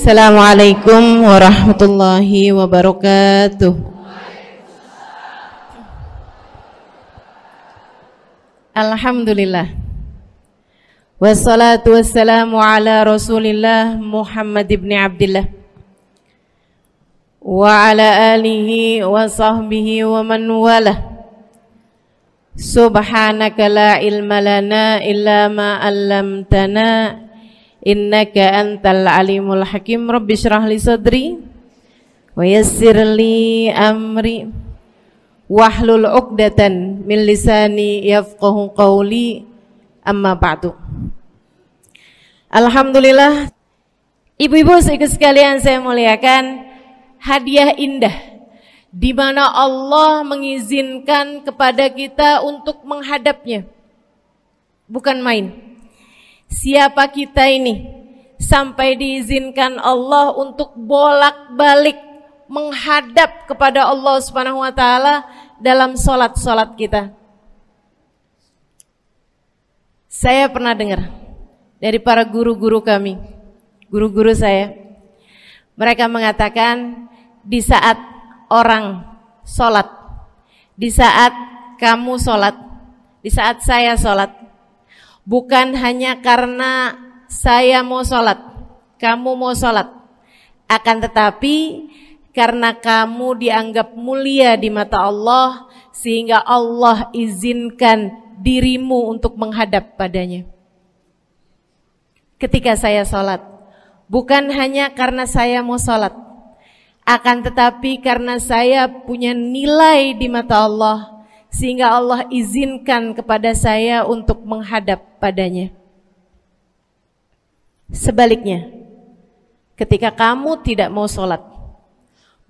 Assalamualaikum warahmatullahi wabarakatuh. Alhamdulillah. Wassalatu wassalamu ala Rasulillah Muhammad ibn Abdillah wa ala alihi wa sahbihi wa man walah. Subhanaka la ilma lana illa ma 'allamtana innaka antal alimul hakim. Rabbi shrah li sadri wa yassir li amri wahlul 'uqdatan min lisani yafqahu qawli. Amma ba'du. Alhamdulillah, ibu-ibu sekalian saya muliakan, hadiah indah di mana Allah mengizinkan kepada kita untuk menghadapnya. Bukan main. Siapa kita ini sampai diizinkan Allah untuk bolak-balik menghadap kepada Allah Subhanahu wa taala dalam salat-salat kita? Saya pernah dengar dari para guru-guru kami, guru-guru saya. Mereka mengatakan di saat orang salat, di saat kamu salat, di saat saya salat, bukan hanya karena saya mau sholat, kamu mau sholat, akan tetapi karena kamu dianggap mulia di mata Allah, sehingga Allah izinkan dirimu untuk menghadap padanya. Ketika saya sholat, bukan hanya karena saya mau sholat, akan tetapi karena saya punya nilai di mata Allah, sehingga Allah izinkan kepada saya untuk menghadap padanya. Sebaliknya, ketika kamu tidak mau sholat,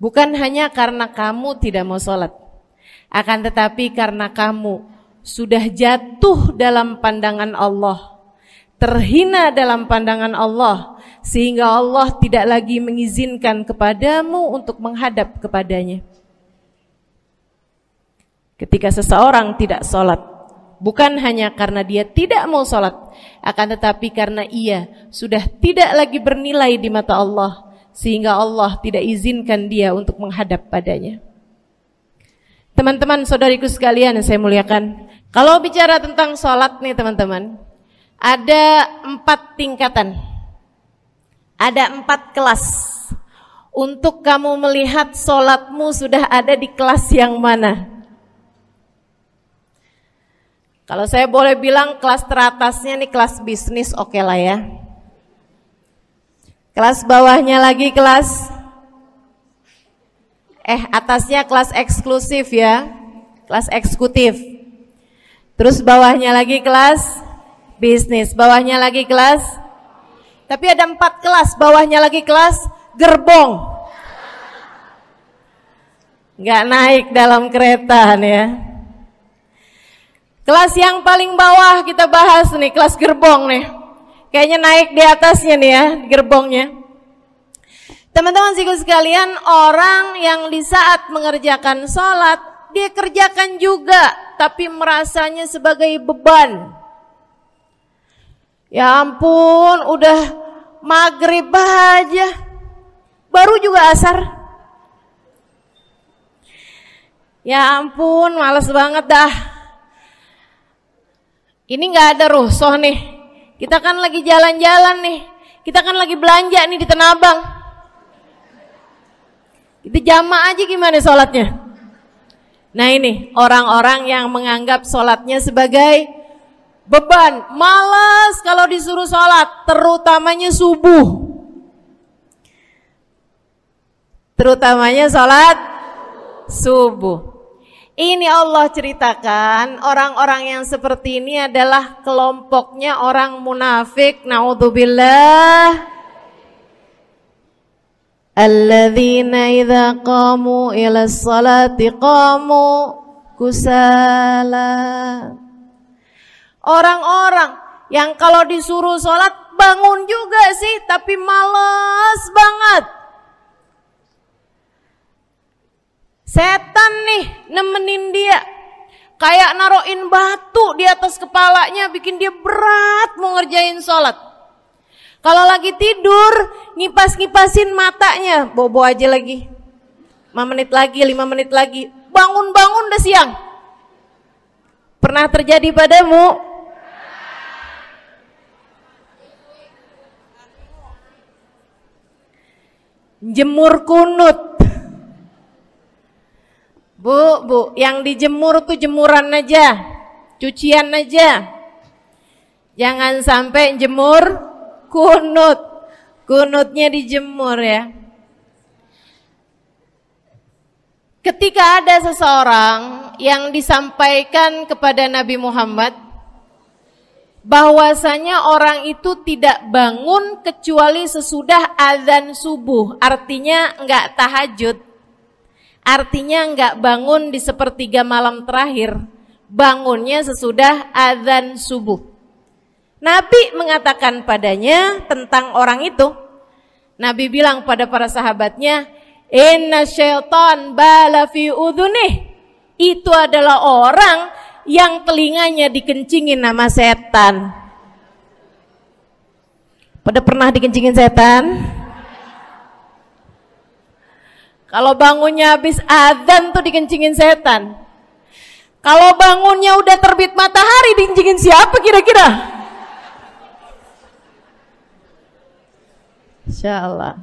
bukan hanya karena kamu tidak mau sholat, akan tetapi karena kamu sudah jatuh dalam pandangan Allah, terhina dalam pandangan Allah, sehingga Allah tidak lagi mengizinkan kepadamu untuk menghadap kepadanya. Ketika seseorang tidak sholat, bukan hanya karena dia tidak mau sholat, akan tetapi karena ia sudah tidak lagi bernilai di mata Allah, sehingga Allah tidak izinkan dia untuk menghadap padanya. Teman-teman, saudariku sekalian yang saya muliakan, kalau bicara tentang sholat nih teman-teman, ada 4 tingkatan, ada 4 kelas. Untuk kamu melihat sholatmu sudah ada di kelas yang mana? Kalau saya boleh bilang kelas teratasnya nih kelas bisnis, oke lah ya. Kelas bawahnya lagi kelas atasnya kelas eksklusif ya, kelas eksekutif. Terus bawahnya lagi kelas bisnis, bawahnya lagi kelas, tapi ada 4 kelas, bawahnya lagi kelas gerbong. Nggak naik dalam kereta nih ya. Kelas yang paling bawah kita bahas nih, kelas gerbong nih. Kayaknya naik di atasnya nih ya, gerbongnya. Teman-teman sekalian, orang yang di saat mengerjakan sholat, dia kerjakan juga, tapi merasanya sebagai beban. Ya ampun, udah maghrib aja, baru juga asar. Ya ampun, males banget dah. Ini gak ada rusuh nih, kita kan lagi jalan-jalan nih, kita kan lagi belanja nih di Tanah Abang. Itu jamaah aja gimana sholatnya? Nah ini orang-orang yang menganggap sholatnya sebagai beban, malas kalau disuruh sholat, terutamanya subuh. Terutamanya sholat subuh. Ini Allah ceritakan orang-orang yang seperti ini adalah kelompoknya orang munafik, naudzubillah. Alladzina idza qamu ila sholati qamu kusala. Orang-orang yang kalau disuruh sholat bangun juga sih, tapi malas banget. Setan nih nemenin dia, kayak naroin batu di atas kepalanya, bikin dia berat mau ngerjain sholat. Kalau lagi tidur, ngipas-ngipasin matanya, bobo aja lagi. 5 menit lagi, 5 menit lagi. Bangun-bangun udah siang. Pernah terjadi padamu? Jemur kunut. Bu, yang dijemur tuh jemuran aja, cucian aja. Jangan sampai jemur kunut. Kunutnya dijemur ya. Ketika ada seseorang yang disampaikan kepada Nabi Muhammad bahwasanya orang itu tidak bangun kecuali sesudah azan subuh, artinya enggak tahajud, artinya enggak bangun di sepertiga malam terakhir, bangunnya sesudah azan subuh. Nabi mengatakan padanya tentang orang itu, Nabi bilang pada para sahabatnya, inna syaitan bala fi udhunih. Itu adalah orang yang telinganya dikencingin sama setan. Pada pernah dikencingin setan? Kalau bangunnya habis adzan tuh dikencingin setan. Kalau bangunnya udah terbit matahari dikencingin siapa kira-kira? Insyaallah.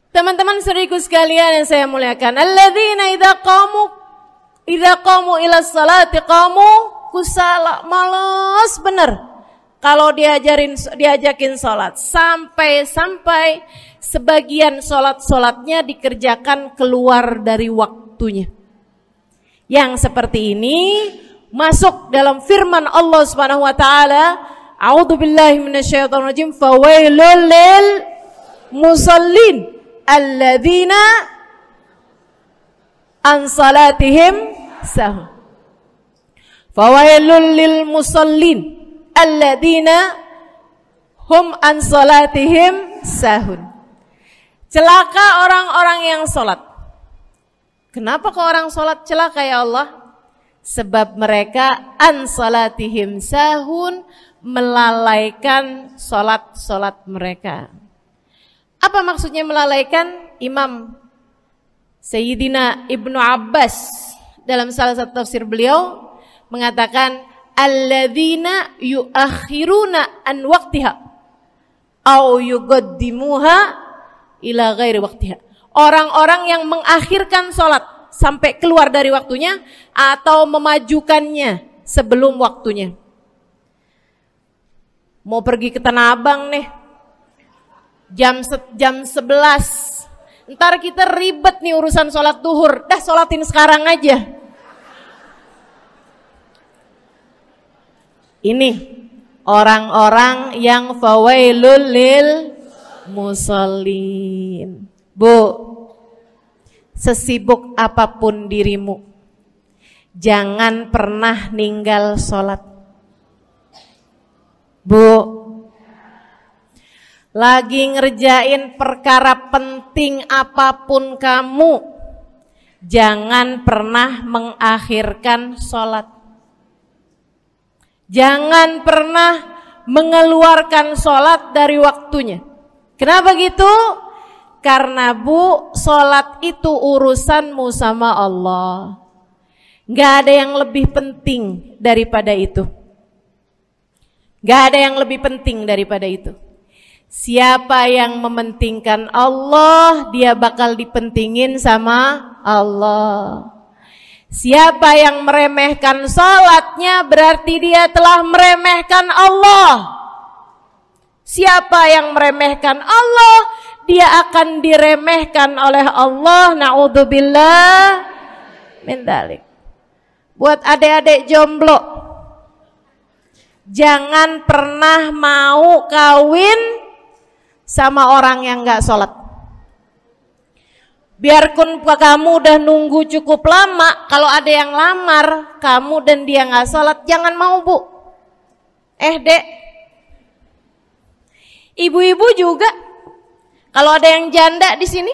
Teman-teman saudariku sekalian yang saya muliakan, alladzina idza qamu ila salati qamu kusala, malas bener kalau diajakin salat, sampai sebagian salatnya dikerjakan keluar dari waktunya. Yang seperti ini masuk dalam firman Allah Subhanahu wa taala, a'udzubillahi minasyaitonir rajim, fawailul lil musallin alladzina an salatihim sahun. Fawailul lil musallin alladzina hum an salatihim sahun. Celaka orang-orang yang salat. Kenapa kok orang salat celaka ya Allah? Sebab mereka an salatihim sahun, melalaikan salat mereka. Apa maksudnya melalaikan? Imam Sayyidina Ibnu Abbas dalam salah satu tafsir beliau mengatakan alladzina yuakhiruna an waqtiha au yuqaddimuha ila ghairi waqtiha. Orang-orang yang mengakhirkan salat sampai keluar dari waktunya atau memajukannya sebelum waktunya. Mau pergi ke Tanah Abang nih, jam 11. Ntar kita ribet nih urusan sholat duhur. Dah sholatin sekarang aja. Ini orang-orang yang fawailul lil musallin. Bu, sesibuk apapun dirimu, jangan pernah ninggal sholat. Bu, lagi ngerjain perkara penting apapun kamu, jangan pernah mengakhirkan sholat. Jangan pernah mengeluarkan sholat dari waktunya. Kenapa gitu? Karena bu, sholat itu urusanmu sama Allah. Gak ada yang lebih penting daripada itu. Gak ada yang lebih penting daripada itu. Siapa yang mementingkan Allah, dia bakal dipentingin sama Allah. Siapa yang meremehkan salatnya, berarti dia telah meremehkan Allah. Siapa yang meremehkan Allah, dia akan diremehkan oleh Allah. Na'udzubillah min dzalik. Buat adik-adik jomblo, jangan pernah mau kawin sama orang yang gak sholat. Biarpun kamu udah nunggu cukup lama, kalau ada yang lamar kamu dan dia gak sholat, jangan mau bu. Dek, ibu-ibu juga, kalau ada yang janda di sini,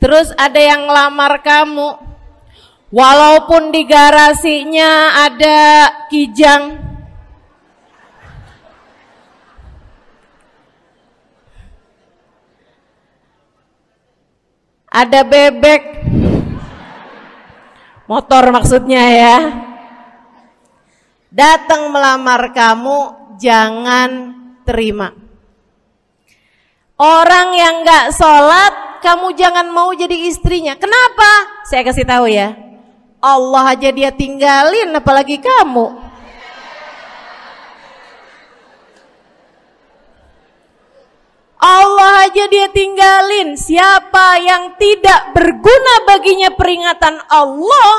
terus ada yang lamar kamu, Walaupun di garasinya ada kijang, ada bebek, motor maksudnya ya, datang melamar kamu, jangan terima. Orang yang gak sholat, kamu jangan mau jadi istrinya. Kenapa? Saya kasih tahu ya, Allah aja dia tinggalin, apalagi kamu. Allah aja dia tinggalin. Siapa yang tidak berguna baginya peringatan Allah,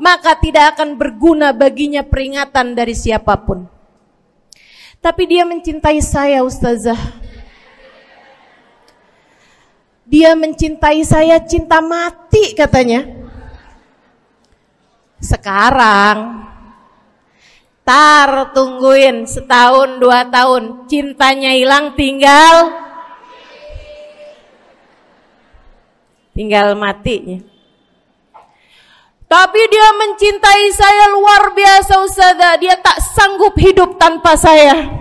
maka tidak akan berguna baginya peringatan dari siapapun. Tapi dia mencintai saya, Ustazah. Dia mencintai saya cinta mati katanya. Sekarang tungguin setahun 2 tahun, cintanya hilang, tinggal matinya. Tapi dia mencintai saya luar biasa, Ustazah. Dia tak sanggup hidup tanpa saya.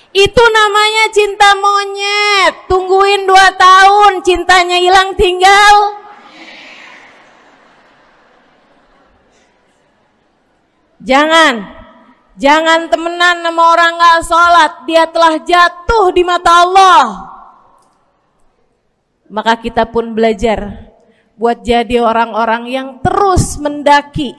Itu namanya cinta monyet. Tungguin 2 tahun, cintanya hilang, tinggal. Jangan temenan sama orang gak sholat. Dia telah jatuh di mata Allah. Maka kita pun belajar buat jadi orang-orang yang terus mendaki,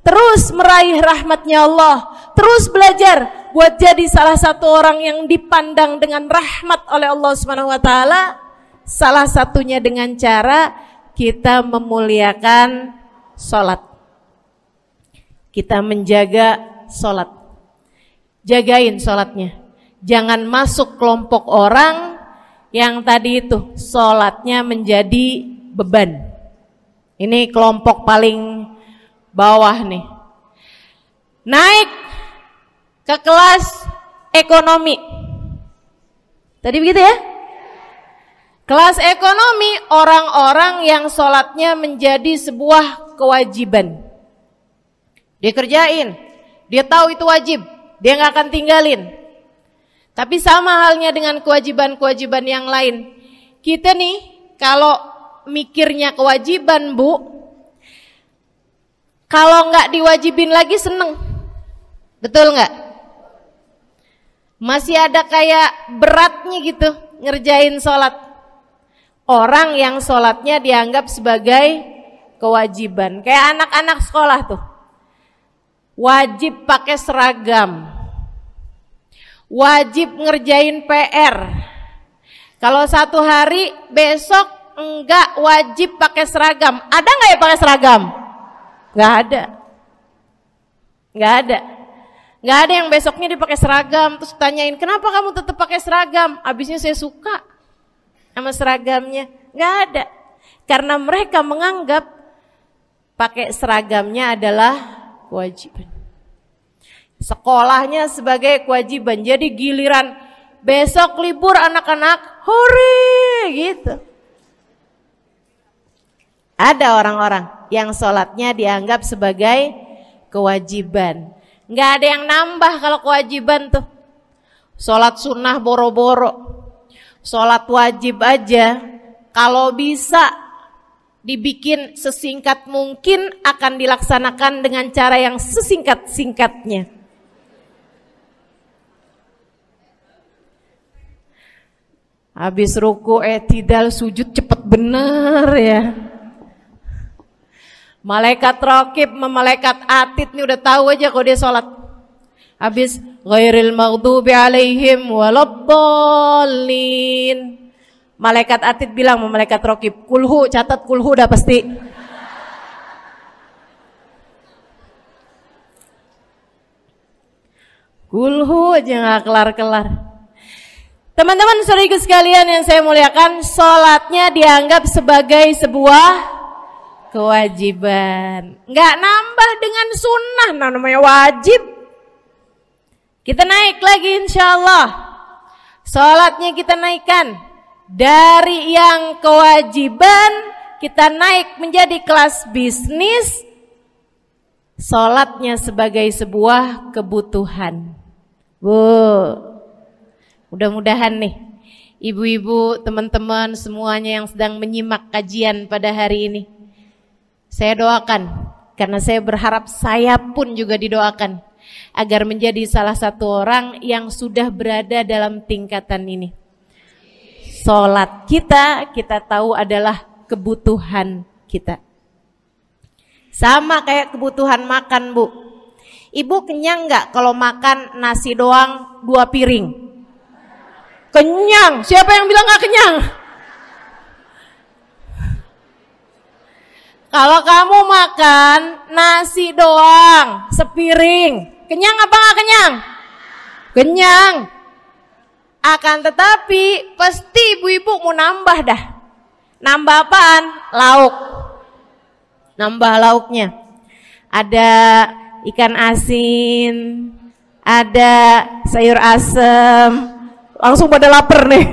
terus meraih rahmatnya Allah, terus belajar buat jadi salah satu orang yang dipandang dengan rahmat oleh Allah Subhanahu wa taala. Salah satunya dengan cara kita memuliakan sholat, kita menjaga sholat. Jagain sholatnya, jangan masuk kelompok orang yang tadi itu sholatnya menjadi beban. Ini kelompok paling bawah nih. Naik ke kelas ekonomi. Tadi begitu ya? Kelas ekonomi, orang-orang yang sholatnya menjadi sebuah kewajiban. Dia kerjain, dia tahu itu wajib, dia gak akan tinggalin. Tapi sama halnya dengan kewajiban-kewajiban yang lain. Kita nih kalau mikirnya kewajiban, Bu, kalau nggak diwajibin lagi seneng. Betul nggak? Masih ada kayak beratnya gitu ngerjain sholat. Orang yang sholatnya dianggap sebagai kewajiban. Kayak anak-anak sekolah tuh, wajib pakai seragam, wajib ngerjain PR. Kalau satu hari, besok enggak wajib pakai seragam. Ada nggak ya pakai seragam? Nggak ada. Nggak ada yang besoknya dia pakai seragam. Terus tanyain, kenapa kamu tetap pakai seragam? Abisnya saya suka sama seragamnya. Nggak ada. Karena mereka menganggap pakai seragamnya adalah kewajiban. Sekolahnya sebagai kewajiban. Jadi giliran besok libur anak-anak, hore gitu. Ada orang-orang yang sholatnya dianggap sebagai kewajiban. Nggak ada yang nambah kalau kewajiban tuh. Sholat sunnah boro-boro. Sholat wajib aja kalau bisa dibikin sesingkat mungkin akan dilaksanakan dengan cara yang sesingkat-singkatnya. Habis ruku i'tidal sujud cepet bener ya. Malaikat raqib sama malaikat atid nih udah tahu aja kalau dia sholat. Habis ghairil maghdubi alaihim waladdallin. Malaikat atid bilang sama malaikat raqib, kulhu, catat kulhu udah pasti. Kulhu aja gak kelar-kelar. Teman-teman saudaraku sekalian yang saya muliakan, sholatnya dianggap sebagai sebuah kewajiban. Nggak nambah dengan sunnah, namanya wajib. Kita naik lagi insya Allah. Sholatnya kita naikkan dari yang kewajiban kita naik menjadi kelas bisnis, sholatnya sebagai sebuah kebutuhan. Mudah-mudahan nih ibu-ibu, teman-teman semuanya yang sedang menyimak kajian pada hari ini, saya doakan, karena saya berharap saya pun juga didoakan, agar menjadi salah satu orang yang sudah berada dalam tingkatan ini. Sholat kita tahu adalah kebutuhan kita. Sama kayak kebutuhan makan, Bu. Ibu kenyang nggak kalau makan nasi doang 2 piring? Kenyang. Siapa yang bilang nggak kenyang? Kalau kamu makan nasi doang sepiring, kenyang apa nggak kenyang? Kenyang. Akan tetapi pasti ibu-ibu mau nambah dah. Nambah apaan? Lauk. Nambah lauknya. Ada ikan asin, ada sayur asem, langsung pada lapar nih.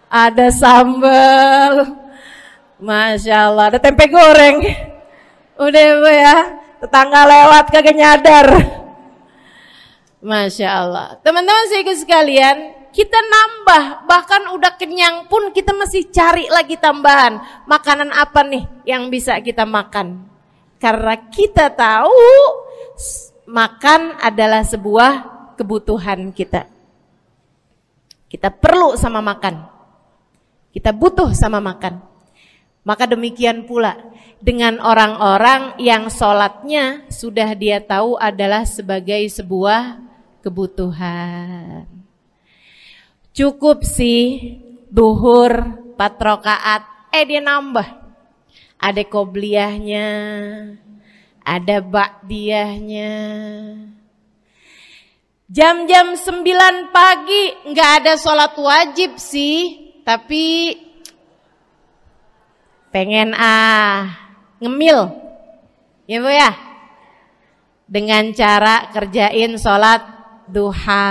Ada sambal, Masya Allah, ada tempe goreng. Udah Bu ya, tetangga lewat kagak nyadar. Masya Allah. Teman-teman saudara sekalian, kita nambah, bahkan udah kenyang pun kita masih cari lagi tambahan. Makanan apa nih yang bisa kita makan? Karena kita tahu makan adalah sebuah kebutuhan kita. Kita perlu sama makan. Kita butuh sama makan. Maka demikian pula dengan orang-orang yang sholatnya sudah dia tahu adalah sebagai sebuah kebutuhan. Cukup sih duhur 4 rakaat, dia nambah. Ada qobliyahnya, ada ba'diyahnya. Jam-jam 9 pagi nggak ada sholat wajib sih, tapi pengen ngemil, ya Bu ya, dengan cara kerjain sholat duha.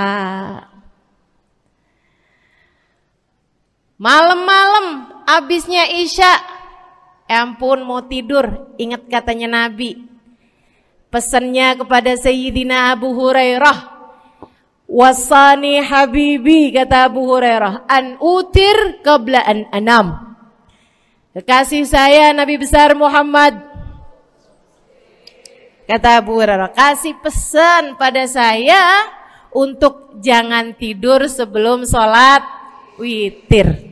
Malam-malam abisnya isya, ampun mau tidur, ingat katanya Nabi, pesannya kepada Sayyidina Abu Hurairah, wasani habibi, kata Abu Hurairah, an utir qabla an anam. Kekasih saya Nabi besar Muhammad, kata Abu Hurairah, kasih pesan pada saya untuk jangan tidur sebelum sholat witir.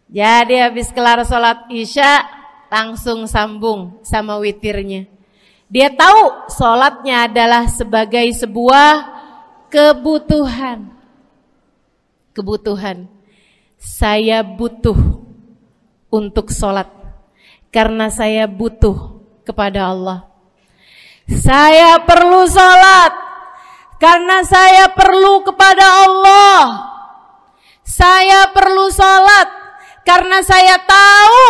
Jadi habis kelar sholat isya langsung sambung sama witirnya. Dia tahu sholatnya adalah sebagai sebuah kebutuhan. Kebutuhan. Saya butuh untuk sholat karena saya butuh kepada Allah. Saya perlu sholat karena saya perlu kepada Allah. Saya perlu sholat karena saya tahu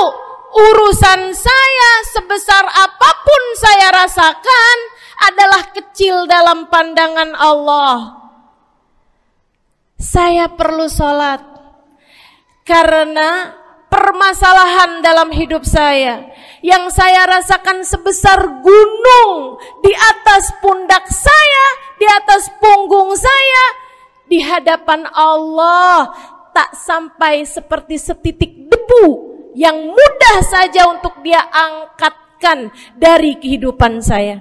urusan saya sebesar apapun saya rasakan adalah kecil dalam pandangan Allah. Saya perlu sholat karena permasalahan dalam hidup saya yang saya rasakan sebesar gunung di atas pundak saya, di atas punggung saya, di hadapan Allah tak sampai seperti setitik debu yang mudah saja untuk dia angkatkan dari kehidupan saya.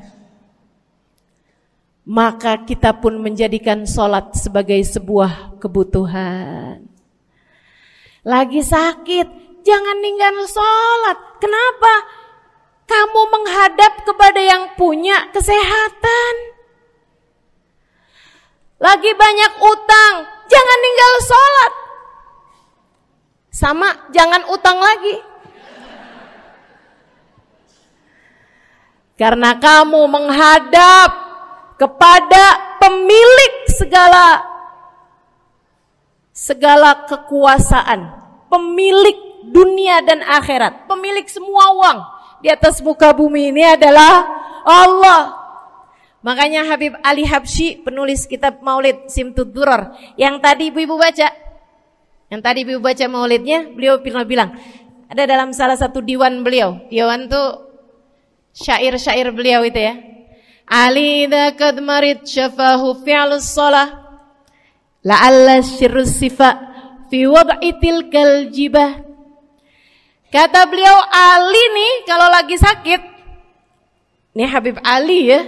Maka kita pun menjadikan sholat sebagai sebuah kebutuhan. Lagi sakit, jangan ninggal sholat. Kenapa? Kamu menghadap kepada yang punya kesehatan. Lagi banyak utang, jangan ninggal sholat. Sama, jangan utang lagi. Karena kamu menghadap kepada pemilik segala kekuasaan, pemilik dunia dan akhirat, pemilik semua uang di atas muka bumi ini adalah Allah. Makanya Habib Ali Habsyi, penulis kitab Maulid Simtud Durar, yang tadi ibu-ibu baca maulidnya, beliau pernah bilang, Ada dalam salah satu diwan beliau. Diwan tuh syair-syair beliau itu ya. Ali idza qad marid syafahu fi'lus shalah la'alla syirrus sifa fi wad'i tilkal jibah. Kata beliau, Ali nih kalau lagi sakit, nih Habib Ali ya,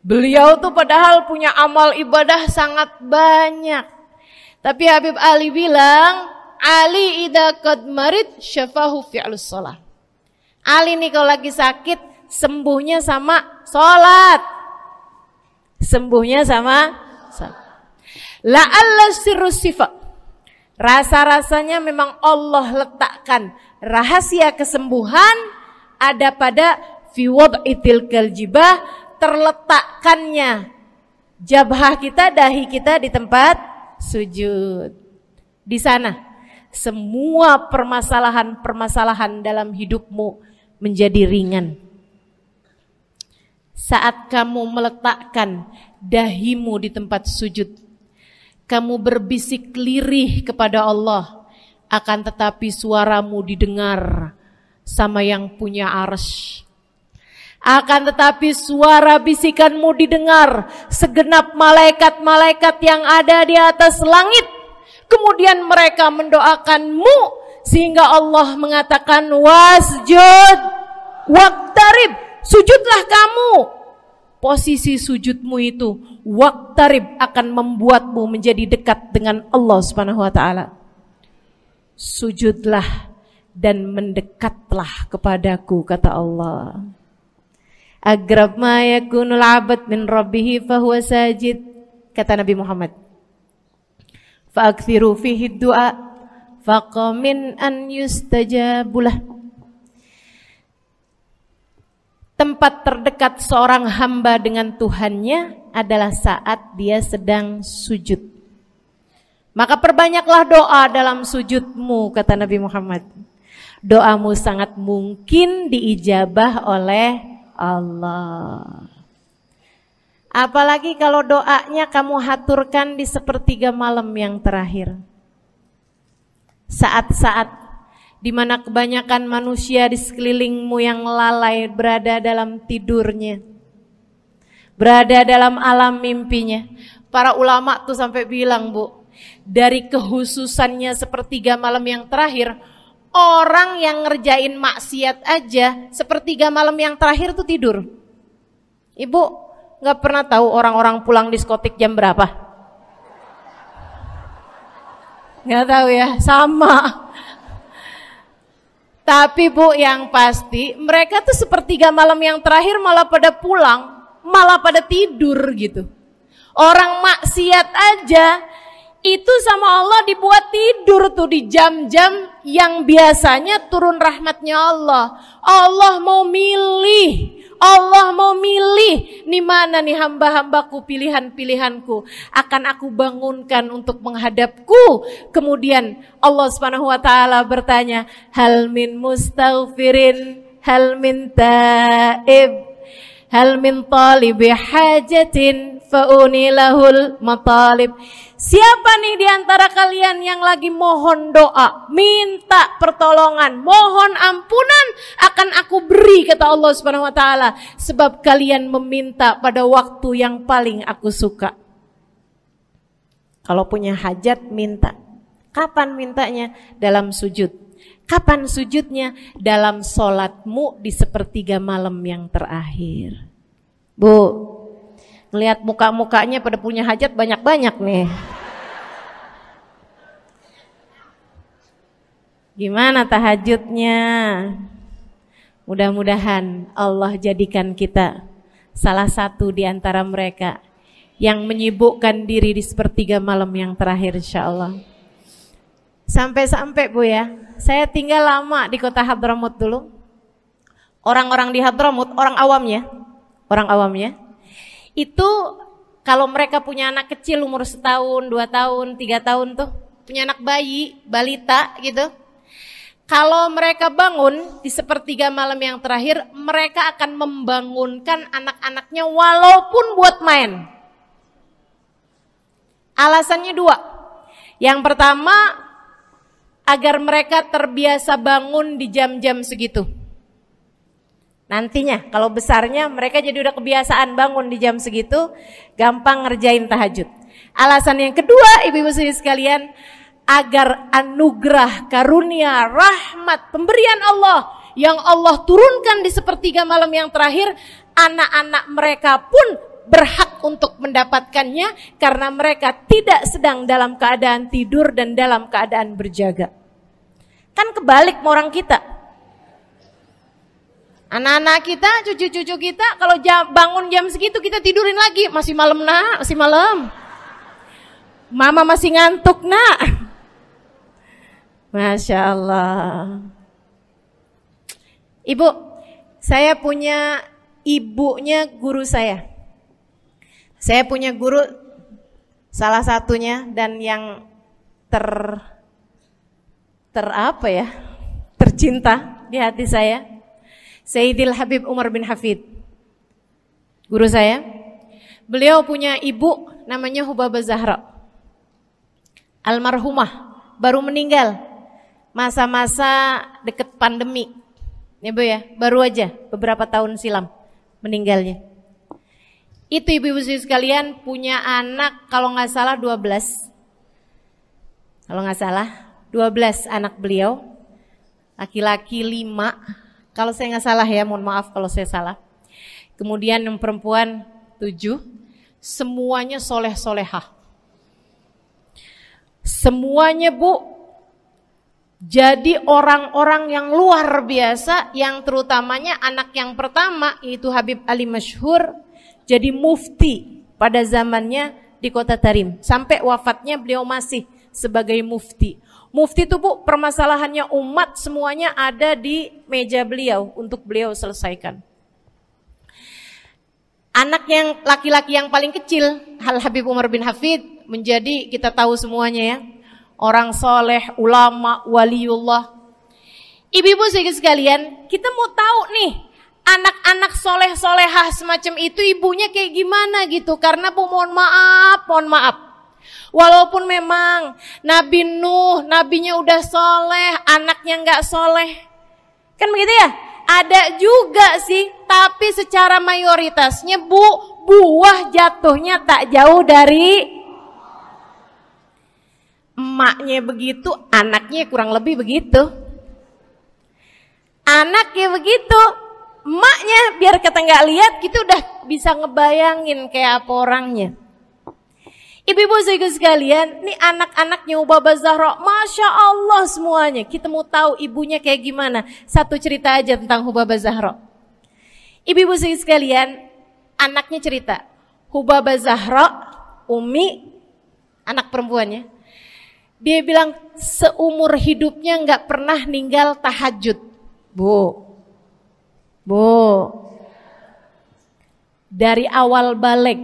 beliau tuh padahal punya amal ibadah sangat banyak. Tapi Habib Ali bilang, Ali idza qad marid syafahu fi'lus shalah. Ali nih kalau lagi sakit, sembuhnya sama sholat. Sembuhnya sama sholat. La'alla sirrus sifa. Rasa-rasanya memang Allah letakkan rahasia kesembuhan ada pada fi wad'i tilkal jibah, terletakkannya jabhah kita, dahi kita di tempat sujud. Di sana semua permasalahan-permasalahan dalam hidupmu menjadi ringan. Saat kamu meletakkan dahimu di tempat sujud, kamu berbisik lirih kepada Allah, akan tetapi suaramu didengar sama yang punya arsy. Akan tetapi suara bisikanmu didengar segenap malaikat-malaikat yang ada di atas langit. Kemudian mereka mendoakanmu sehingga Allah mengatakan wasjud waqtarib, sujudlah kamu. Posisi sujudmu itu waqtarib akan membuatmu menjadi dekat dengan Allah Subhanahu wa taala. Sujudlah dan mendekatlah kepadaku, kata Allah. Agrab ma yakunul 'abd min rabbih fa huwa sajid, kata Nabi Muhammad. Fa aktsiru fihi du'a faqamin an yustajabulah. Tempat terdekat seorang hamba dengan Tuhannya adalah saat dia sedang sujud. Maka perbanyaklah doa dalam sujudmu, kata Nabi Muhammad. Doamu sangat mungkin diijabah oleh Allah. Apalagi kalau doanya kamu haturkan di sepertiga malam yang terakhir. Saat-saat di mana kebanyakan manusia di sekelilingmu yang lalai berada dalam tidurnya, berada dalam alam mimpinya. Para ulama tuh sampai bilang, Bu, dari kehususannya sepertiga malam yang terakhir, orang yang ngerjain maksiat aja sepertiga malam yang terakhir tuh tidur. Ibu gak pernah tahu orang-orang pulang diskotik jam berapa? Gak tahu ya, sama. Tapi Bu, yang pasti mereka tuh sepertiga malam yang terakhir malah pada pulang, malah pada tidur gitu. Orang maksiat aja itu sama Allah dibuat tidur tuh di jam-jam yang biasanya turun rahmatnya Allah. Allah mau milih nih mana nih hamba-hambaku, pilihan-pilihanku akan aku bangunkan untuk menghadapku. Kemudian Allah Subhanahu wa taala bertanya, hal min mustaghfirin, hal min taib, hal min talibi hajatin faunilahul matalib. Siapa nih di antara kalian yang lagi mohon doa, minta pertolongan, mohon ampunan, akan aku beri, kata Allah Subhanahu wa taala, sebab kalian meminta pada waktu yang paling aku suka. Kalau punya hajat minta. Kapan mintanya? Dalam sujud. Kapan sujudnya? Dalam sholatmu di sepertiga malam yang terakhir. Bu, ngelihat muka-mukanya pada punya hajat banyak-banyak nih. Gimana tahajudnya? Mudah-mudahan Allah jadikan kita salah satu di antara mereka yang menyibukkan diri di sepertiga malam yang terakhir, insyaallah. Sampai-sampai Bu ya, saya tinggal lama di kota Hadramut dulu. Orang-orang di Hadramut, orang awamnya, itu kalau mereka punya anak kecil umur 1 tahun, 2 tahun, 3 tahun tuh, punya anak bayi, balita gitu. Kalau mereka bangun di sepertiga malam yang terakhir, mereka akan membangunkan anak-anaknya walaupun buat main. Alasannya 2. Yang pertama, agar mereka terbiasa bangun di jam-jam segitu. Nantinya kalau besarnya mereka jadi udah kebiasaan bangun di jam segitu, gampang ngerjain tahajud. Alasan yang kedua, ibu-ibu sekalian, agar anugerah, karunia, rahmat, pemberian Allah yang Allah turunkan di sepertiga malam yang terakhir, anak-anak mereka pun berhak untuk mendapatkannya karena mereka tidak sedang dalam keadaan tidur dan dalam keadaan berjaga. Kan kebalik sama orang kita. Anak-anak kita, cucu-cucu kita kalau bangun jam segitu kita tidurin lagi. Masih malam nak, masih malam. Mama masih ngantuk nak. Masya Allah. Ibu, saya punya ibunya guru saya. Saya punya guru salah satunya dan yang tercinta di hati saya, Sayyidil Habib Umar bin Hafid. Guru saya. Beliau punya ibu namanya Hubabah Zahra. Almarhumah, baru meninggal masa-masa deket pandemi. Ya Bu ya, baru aja beberapa tahun silam meninggalnya. Itu ibu-ibu sekalian punya anak kalau nggak salah 12. Kalau nggak salah 12 anak beliau. Laki-laki 5. Kalau saya nggak salah ya, mohon maaf kalau saya salah. Kemudian yang perempuan 7. Semuanya soleh-solehah. Semuanya Bu, jadi orang-orang yang luar biasa, yang terutamanya anak yang pertama yaitu Habib Ali Masyhur jadi mufti pada zamannya di Kota Tarim. Sampai wafatnya beliau masih sebagai mufti. Mufti itu Bu, permasalahannya umat semuanya ada di meja beliau untuk beliau selesaikan. Anak yang laki-laki yang paling kecil, Al Habib Umar bin Hafid, menjadi kita tahu semuanya ya, orang soleh, ulama, waliullah. Ibu-ibu sekalian, kita mau tahu nih, anak-anak soleh-solehah semacam itu ibunya kayak gimana gitu. Karena Bu, mohon maaf. Walaupun memang Nabi Nuh, nabinya udah soleh, anaknya nggak soleh. Kan begitu ya? Ada juga sih, tapi secara mayoritasnya Bu, buah jatuhnya tak jauh dari emaknya begitu, anaknya kurang lebih begitu. Anaknya begitu, emaknya biar kita nggak lihat, kita udah bisa ngebayangin kayak apa orangnya. Ibu-ibu sekalian, nih anak-anaknya Hubabah Zahra, Masya Allah semuanya. Kita mau tahu ibunya kayak gimana. Satu cerita aja tentang Hubabah Zahra. Ibu-ibu sekalian, anaknya cerita, Hubabah Zahra, Umi, anak perempuannya, dia bilang seumur hidupnya nggak pernah ninggal tahajud. Bu, dari awal balik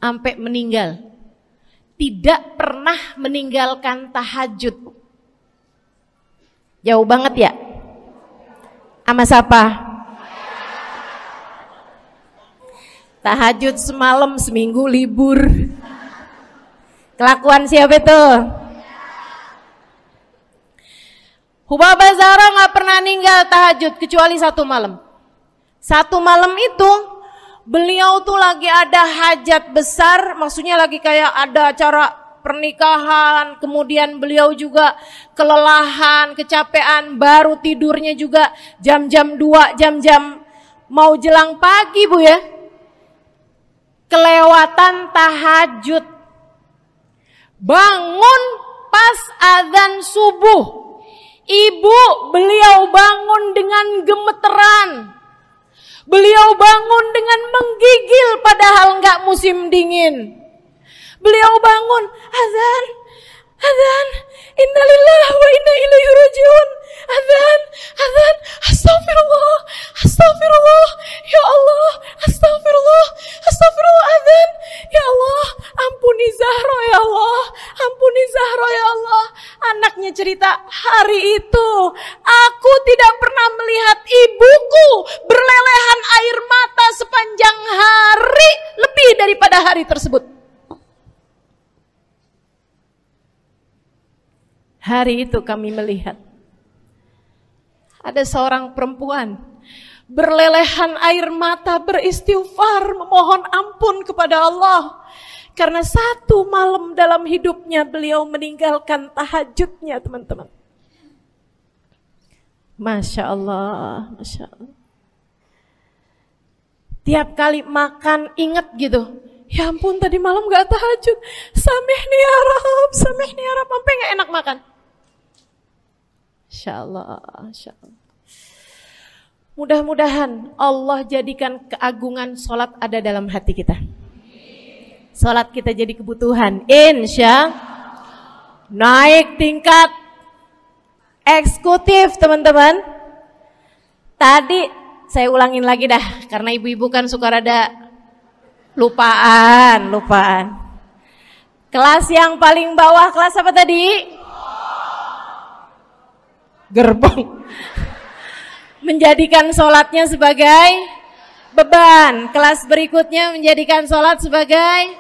sampai meninggal, tidak pernah meninggalkan tahajud. Jauh banget ya? Sama siapa? Tahajud semalam, seminggu libur. Kelakuan siapa itu? Hubabah Zahra gak pernah ninggal tahajud kecuali satu malam. Satu malam itu beliau tuh lagi ada hajat besar, maksudnya lagi kayak ada acara pernikahan, kemudian beliau juga kelelahan, kecapean, baru tidurnya juga jam-jam 2, jam-jam mau jelang pagi Bu ya. Kelewatan tahajud. Bangun pas azan subuh. Ibu, beliau bangun dengan gemeteran. Beliau bangun dengan menggigil padahal nggak musim dingin. Beliau bangun, azan, innalillah wa inna ilaihi rajiun. Azan, astagfirullah, ya Allah, astagfirullah, azan, ya Allah, ampuni Zahra ya Allah, ampuni Zahra ya Allah. Anaknya cerita, hari itu aku tidak pernah melihat ibuku berlelehan air mata sepanjang hari lebih daripada hari tersebut. Hari itu kami melihat ada seorang perempuan berlelehan air mata beristighfar memohon ampun kepada Allah karena satu malam dalam hidupnya beliau meninggalkan tahajudnya, teman-teman. Masya Allah, Masya Allah. Tiap kali makan ingat gitu, ya ampun tadi malam gak tahajud, samihni ya Rab, samihni ya Rab, sampai gak enak makan. Insya Allah, insya Allah. Mudah-mudahan Allah jadikan keagungan sholat ada dalam hati kita. Sholat kita jadi kebutuhan. Insya naik tingkat eksekutif, teman-teman. Tadi saya ulangin lagi dah, karena ibu-ibu kan suka rada lupaan. Kelas yang paling bawah, kelas apa tadi? Gerbong. Menjadikan sholatnya sebagai beban. Kelas berikutnya menjadikan sholat sebagai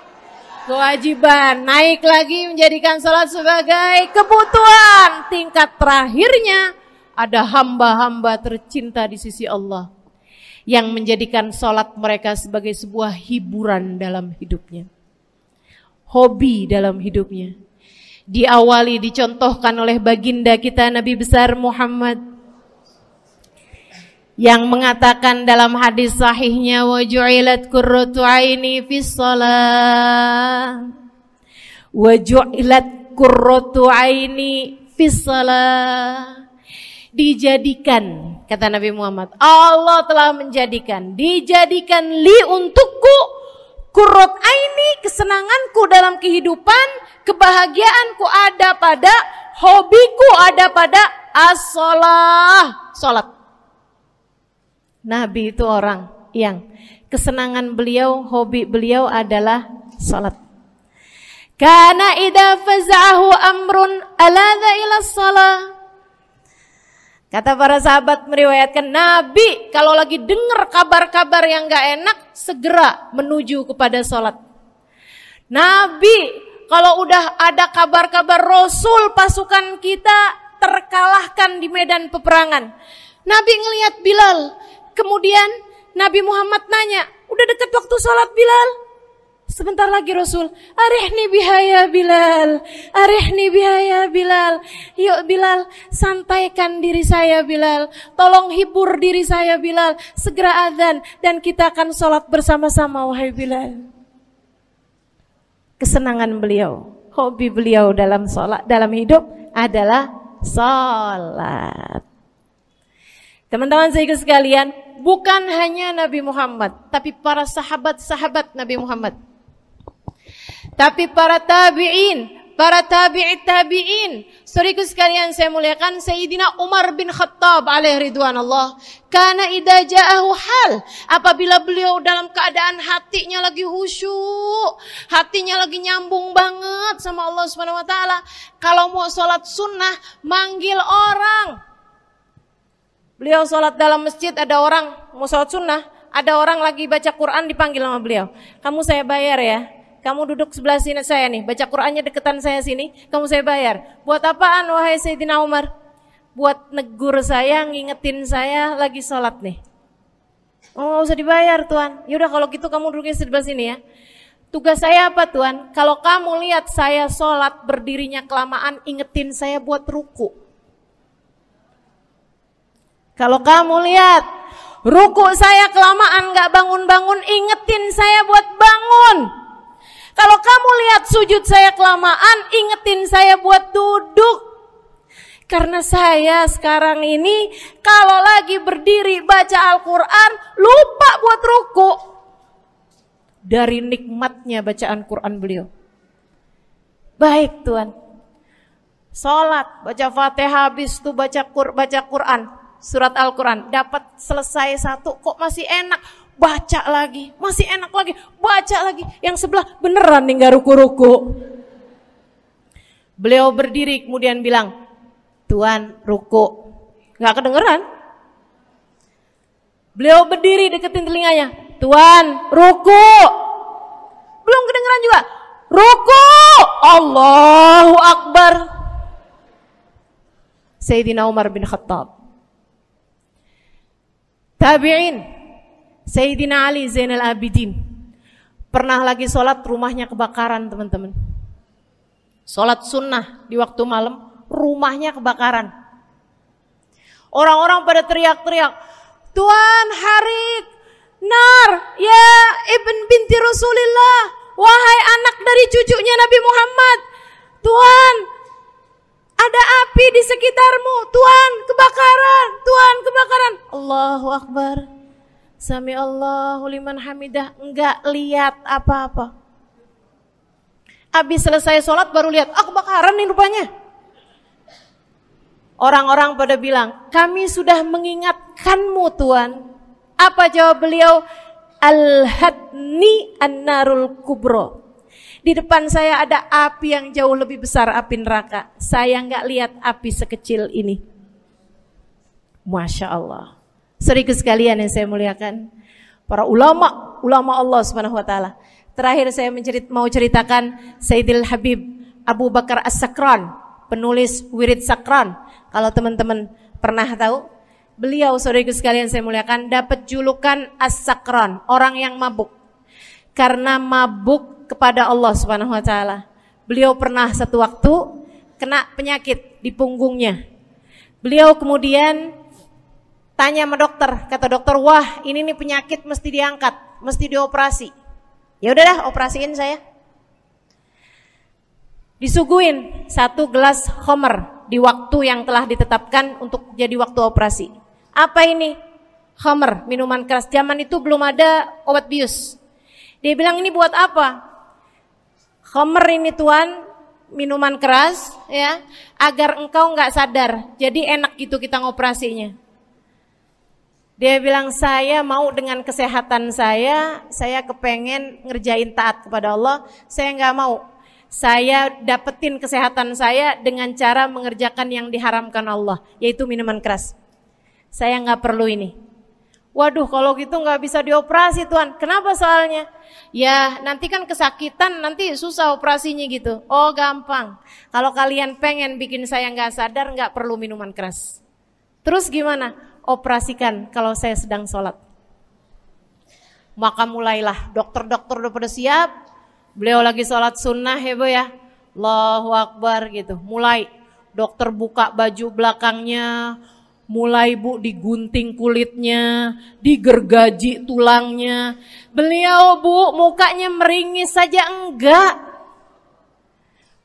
kewajiban. Naik lagi menjadikan sholat sebagai kebutuhan. Tingkat terakhirnya ada hamba-hamba tercinta di sisi Allah yang menjadikan sholat mereka sebagai sebuah hiburan dalam hidupnya, hobi dalam hidupnya. Diawali, dicontohkan oleh baginda kita Nabi besar Muhammad yang mengatakan dalam hadis sahihnya, wa ju'ilat qurratu aini fis shalah, wa ju'ilat qurratu aini fis shalah. Dijadikan, kata Nabi Muhammad, Allah telah menjadikan, dijadikan li untukku qurrat aini, kesenanganku dalam kehidupan, kebahagiaanku ada pada, hobiku ada pada as-shalah, salat. Nabi itu orang yang kesenangan beliau, hobi beliau adalah salat. Kana idza faza'ahu amrun aladha ila shalah. Kata para sahabat meriwayatkan, Nabi kalau lagi dengar kabar-kabar yang gak enak, segera menuju kepada sholat. Nabi kalau udah ada kabar-kabar Rasul pasukan kita terkalahkan di medan peperangan, Nabi ngelihat Bilal. Kemudian Nabi Muhammad nanya, udah dekat waktu sholat Bilal? Sebentar lagi Rasul, arihni bihaya Bilal, arihni bihaya Bilal. Yuk Bilal, santaikan diri saya Bilal, tolong hibur diri saya Bilal. Segera azan dan kita akan sholat bersama-sama wahai Bilal. Kesenangan beliau, hobi beliau dalam sholat, dalam hidup adalah sholat. Teman-teman saya sekalian, bukan hanya Nabi Muhammad, tapi para sahabat-sahabat Nabi Muhammad, tapi para tabi'in, para tabi'it tabi'in. Saudaraku sekalian saya muliakan, Sayyidina Umar bin Khattab alaihi ridwanullah, kana idza ja'ahu hal, apabila beliau dalam keadaan hatinya lagi khusyuk, hatinya lagi nyambung banget sama Allah Subhanahu wa taala, kalau mau sholat sunnah manggil orang. Beliau sholat dalam masjid, ada orang mau sholat sunnah, ada orang lagi baca Quran dipanggil sama beliau. Kamu saya bayar ya, kamu duduk sebelah sini saya nih, baca Qurannya deketan saya sini, kamu saya bayar. Buat apaan wahai Sayyidina Umar? Buat negur saya, ngingetin saya lagi sholat nih. Oh gak usah dibayar Tuan. Yaudah kalau gitu kamu duduknya sebelah sini ya. Tugas saya apa Tuan? Kalau kamu lihat saya sholat berdirinya kelamaan, ingetin saya buat ruku. Kalau kamu lihat ruku saya kelamaan gak bangun-bangun, ingetin saya buat bangun. Kalau kamu lihat sujud saya kelamaan, ingetin saya buat duduk. Karena saya sekarang ini kalau lagi berdiri baca Al-Quran, lupa buat ruku. Dari nikmatnya bacaan Quran beliau. Baik Tuan, sholat, baca Fatihah, habis itu baca Quran, surat Al-Quran, dapat selesai satu, kok masih enak, baca lagi, masih enak lagi, baca lagi. Yang sebelah beneran nih gak ruku-ruku. Beliau berdiri kemudian bilang, Tuan ruku, gak kedengeran. Beliau berdiri deketin telinganya, Tuan ruku, belum kedengeran juga. Ruku, Allahu Akbar. Sayyidina Umar bin Khattab. Tabi'in, Sayyidina Ali Zainal Abidin. Pernah lagi sholat, rumahnya kebakaran, teman-teman. Sholat sunnah di waktu malam, rumahnya kebakaran. Orang-orang pada teriak-teriak, Tuan Harik, nar, ya ibn binti Rasulillah, wahai anak dari cucunya Nabi Muhammad, Tuan, ada api di sekitarmu, Tuan, kebakaran, Tuan, kebakaran. Allahu Akbar. Sami Allahu liman hamidah, enggak lihat apa-apa. Habis selesai sholat baru lihat, kebakaran nih rupanya. Orang-orang pada bilang, kami sudah mengingatkanmu Tuan. Apa jawab beliau? Al-hadni an-narul kubro. Di depan saya ada api yang jauh lebih besar, api neraka. Saya nggak lihat api sekecil ini. Masya Allah. Saudaraku sekalian yang saya muliakan, para ulama Allah Subhanahu Wa Taala. Terakhir saya mau ceritakan Sayyidil Habib Abu Bakar As-Sakran, penulis Wirid Sakran. Kalau teman-teman pernah tahu, beliau saudaraku sekalian saya muliakan dapat julukan As-Sakran, orang yang mabuk. Karena mabuk kepada Allah Subhanahu Wa Taala. Beliau pernah satu waktu kena penyakit di punggungnya. Beliau kemudian tanya sama dokter, kata dokter, wah ini nih penyakit mesti diangkat, mesti dioperasi. Ya udahlah, operasiin saya. Disuguhin 1 gelas khamr di waktu yang telah ditetapkan untuk jadi waktu operasi. Apa ini? Khamr, minuman keras. Zaman itu belum ada obat bius. Dia bilang, ini buat apa? Khamr ini Tuan, minuman keras ya, agar engkau nggak sadar. Jadi enak gitu kita ngoperasinya. Dia bilang, saya mau dengan kesehatan saya kepengen ngerjain taat kepada Allah, saya nggak mau. Saya dapetin kesehatan saya dengan cara mengerjakan yang diharamkan Allah, yaitu minuman keras. Saya nggak perlu ini. Waduh, kalau gitu nggak bisa dioperasi Tuan. Kenapa soalnya? Ya nanti kan kesakitan, nanti susah operasinya gitu. Oh gampang. Kalau kalian pengen bikin saya nggak sadar, nggak perlu minuman keras. Terus gimana? Operasikan kalau saya sedang sholat. Maka mulailah, dokter-dokter udah pada siap. Beliau lagi sholat sunnah ya Bu ya. Allahu Akbar gitu. Mulai dokter buka baju belakangnya, mulai Bu digunting kulitnya, digergaji tulangnya. Beliau Bu mukanya meringis saja enggak.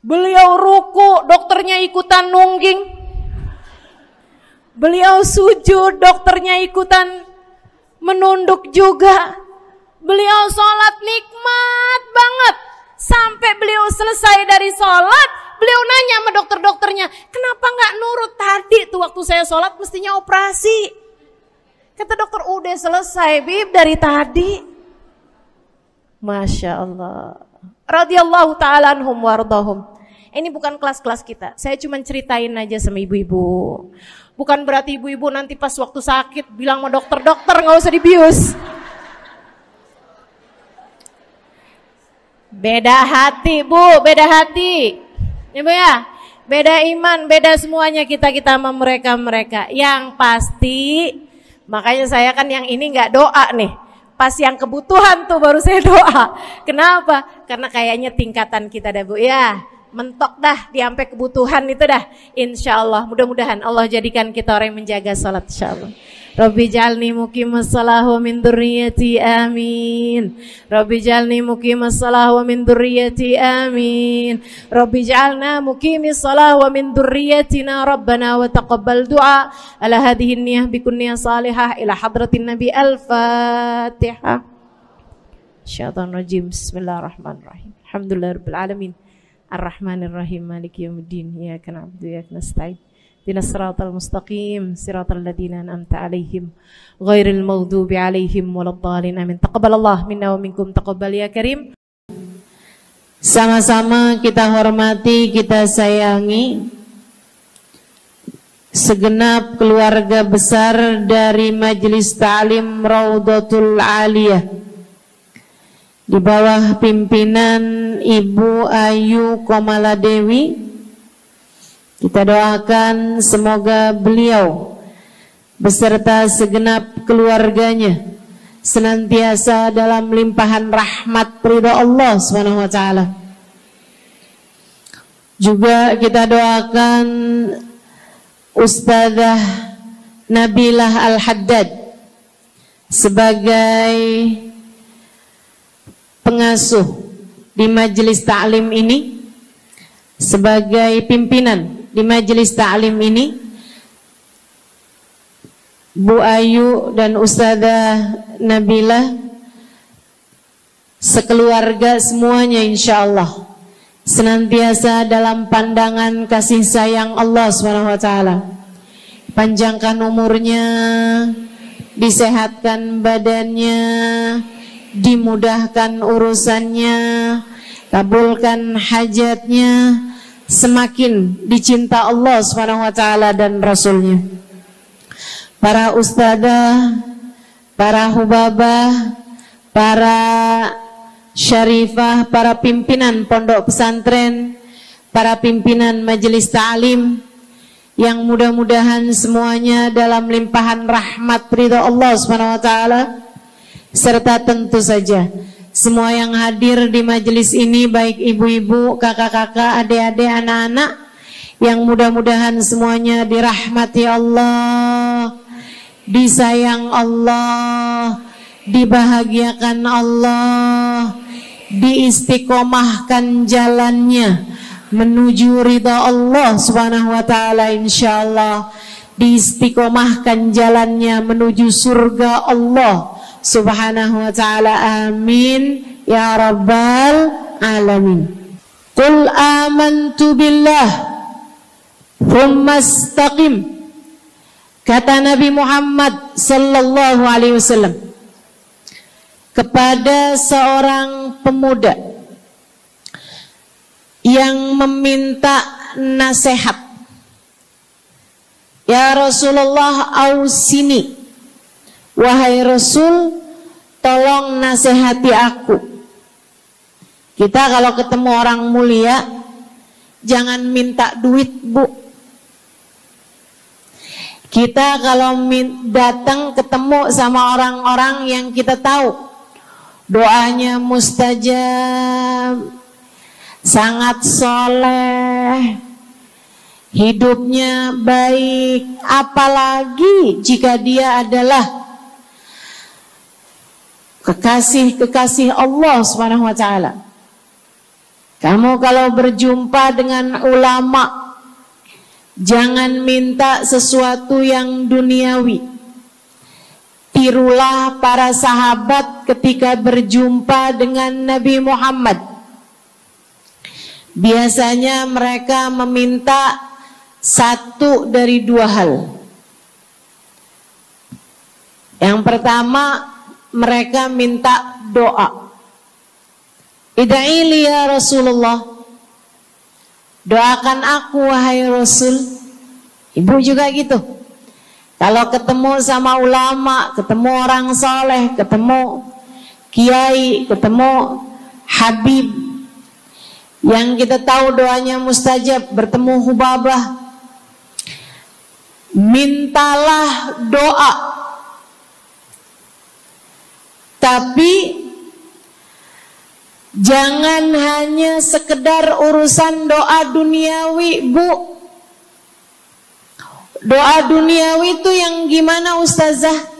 Beliau ruku, dokternya ikutan nungging. Beliau sujud, dokternya ikutan menunduk juga. Beliau sholat nikmat banget. Sampai beliau selesai dari sholat, beliau nanya sama dokter-dokternya, kenapa gak nurut tadi tuh waktu saya sholat mestinya operasi. Kata dokter, udah selesai Bib dari tadi. Masya Allah. Radiyallahu ta'ala anhum wardahum. Ini bukan kelas-kelas kita. Saya cuma ceritain aja sama ibu-ibu. Bukan berarti ibu-ibu nanti pas waktu sakit bilang sama dokter-dokter gak usah dibius. Beda hati Bu, beda hati. Ibu ya, beda iman, beda semuanya kita sama mereka. Yang pasti, makanya saya kan yang ini gak doa nih. Pas yang kebutuhan tuh baru saya doa. Kenapa? Karena kayaknya tingkatan kita dah Bu ya. Mentok dah di sampai kebutuhan itu dah. Insyaallah, mudah-mudahan Allah jadikan kita orang yang menjaga salat insyaallah. Rabbi jalni muqimas shalah wa min dzurriyyati amin. Rabbi jalni muqimas shalah wa min dzurriyyati amin. Rabbi jalna muqimis shalah wa min dzurriyyatina rabbana wa taqabbal du'a. Ala hadhihi niyyah bi kunniyah salihah ila hadratin nabi al-fatihah. Syaitanir rajim. Bismillahirrahmanirrahim. Alhamdulillahirabbil alamin. Ar-Rahmanir-Rahim, Maliki Yaumiddin, Iyyaka na'budu wa iyyaka nasta'in. Ihdinas siratal mustaqim, siratal ladzina an'amta 'alaihim, ghairil maghdubi 'alaihim waladdallin. Amin. Taqabbalallahu minna wa minkum, taqabbal ya karim. Sama-sama kita hormati, kita sayangi segenap keluarga besar dari Majelis Ta'lim Raudhatul Aliyah di bawah pimpinan Ibu Ayu Komaladewi Kita doakan semoga beliau beserta segenap keluarganya senantiasa dalam limpahan rahmat ridha Allah Subhanahu wa taala. Juga kita doakan Ustazah Nabilah Al-Haddad sebagai pengasuh di majelis ta'lim ini, sebagai pimpinan di majelis ta'lim ini, Bu Ayu dan Ustazah Nabilah sekeluarga semuanya insyaallah senantiasa dalam pandangan kasih sayang Allah SWT. Panjangkan umurnya, disehatkan badannya, dimudahkan urusannya, kabulkan hajatnya, semakin dicinta Allah SWT dan Rasulnya. Para ustadzah, para hubabah, para syarifah, para pimpinan pondok pesantren, para pimpinan majelis ta'lim, yang mudah-mudahan semuanya dalam limpahan rahmat ridha Allah SWT, serta tentu saja semua yang hadir di majelis ini, baik ibu-ibu, kakak-kakak, adik-adik, anak-anak, yang mudah-mudahan semuanya dirahmati Allah, disayang Allah, dibahagiakan Allah, diistiqomahkan jalannya menuju ridha Allah Subhanahu wa taala, insyaallah diistiqomahkan jalannya menuju surga Allah Subhanahu wa taala. Amin ya rabbal alamin. Qul amantu billah thumma istaqim, kata Nabi Muhammad sallallahu alaihi wasallam kepada seorang pemuda yang meminta nasihat. Ya Rasulullah, ausini, wahai Rasul, tolong nasihati aku. Kita kalau ketemu orang mulia jangan minta duit, Bu. Kita kalau datang ketemu sama orang-orang yang kita tahu doanya mustajab, sangat soleh, hidupnya baik, apalagi jika dia adalah kekasih-kekasih Allah Subhanahu wa taala. Kamu kalau berjumpa dengan ulama, jangan minta sesuatu yang duniawi. Tirulah para sahabat ketika berjumpa dengan Nabi Muhammad. Biasanya mereka meminta satu dari dua hal. Yang pertama, mereka minta doa. Ida'ili ya Rasulullah, doakan aku wahai Rasul. Ibu juga gitu. Kalau ketemu sama ulama, ketemu orang soleh, ketemu kiai, ketemu habib yang kita tahu doanya mustajab, bertemu hubabah, mintalah doa. Tapi jangan hanya sekedar urusan doa duniawi, Bu. Doa duniawi itu yang gimana, Ustazah?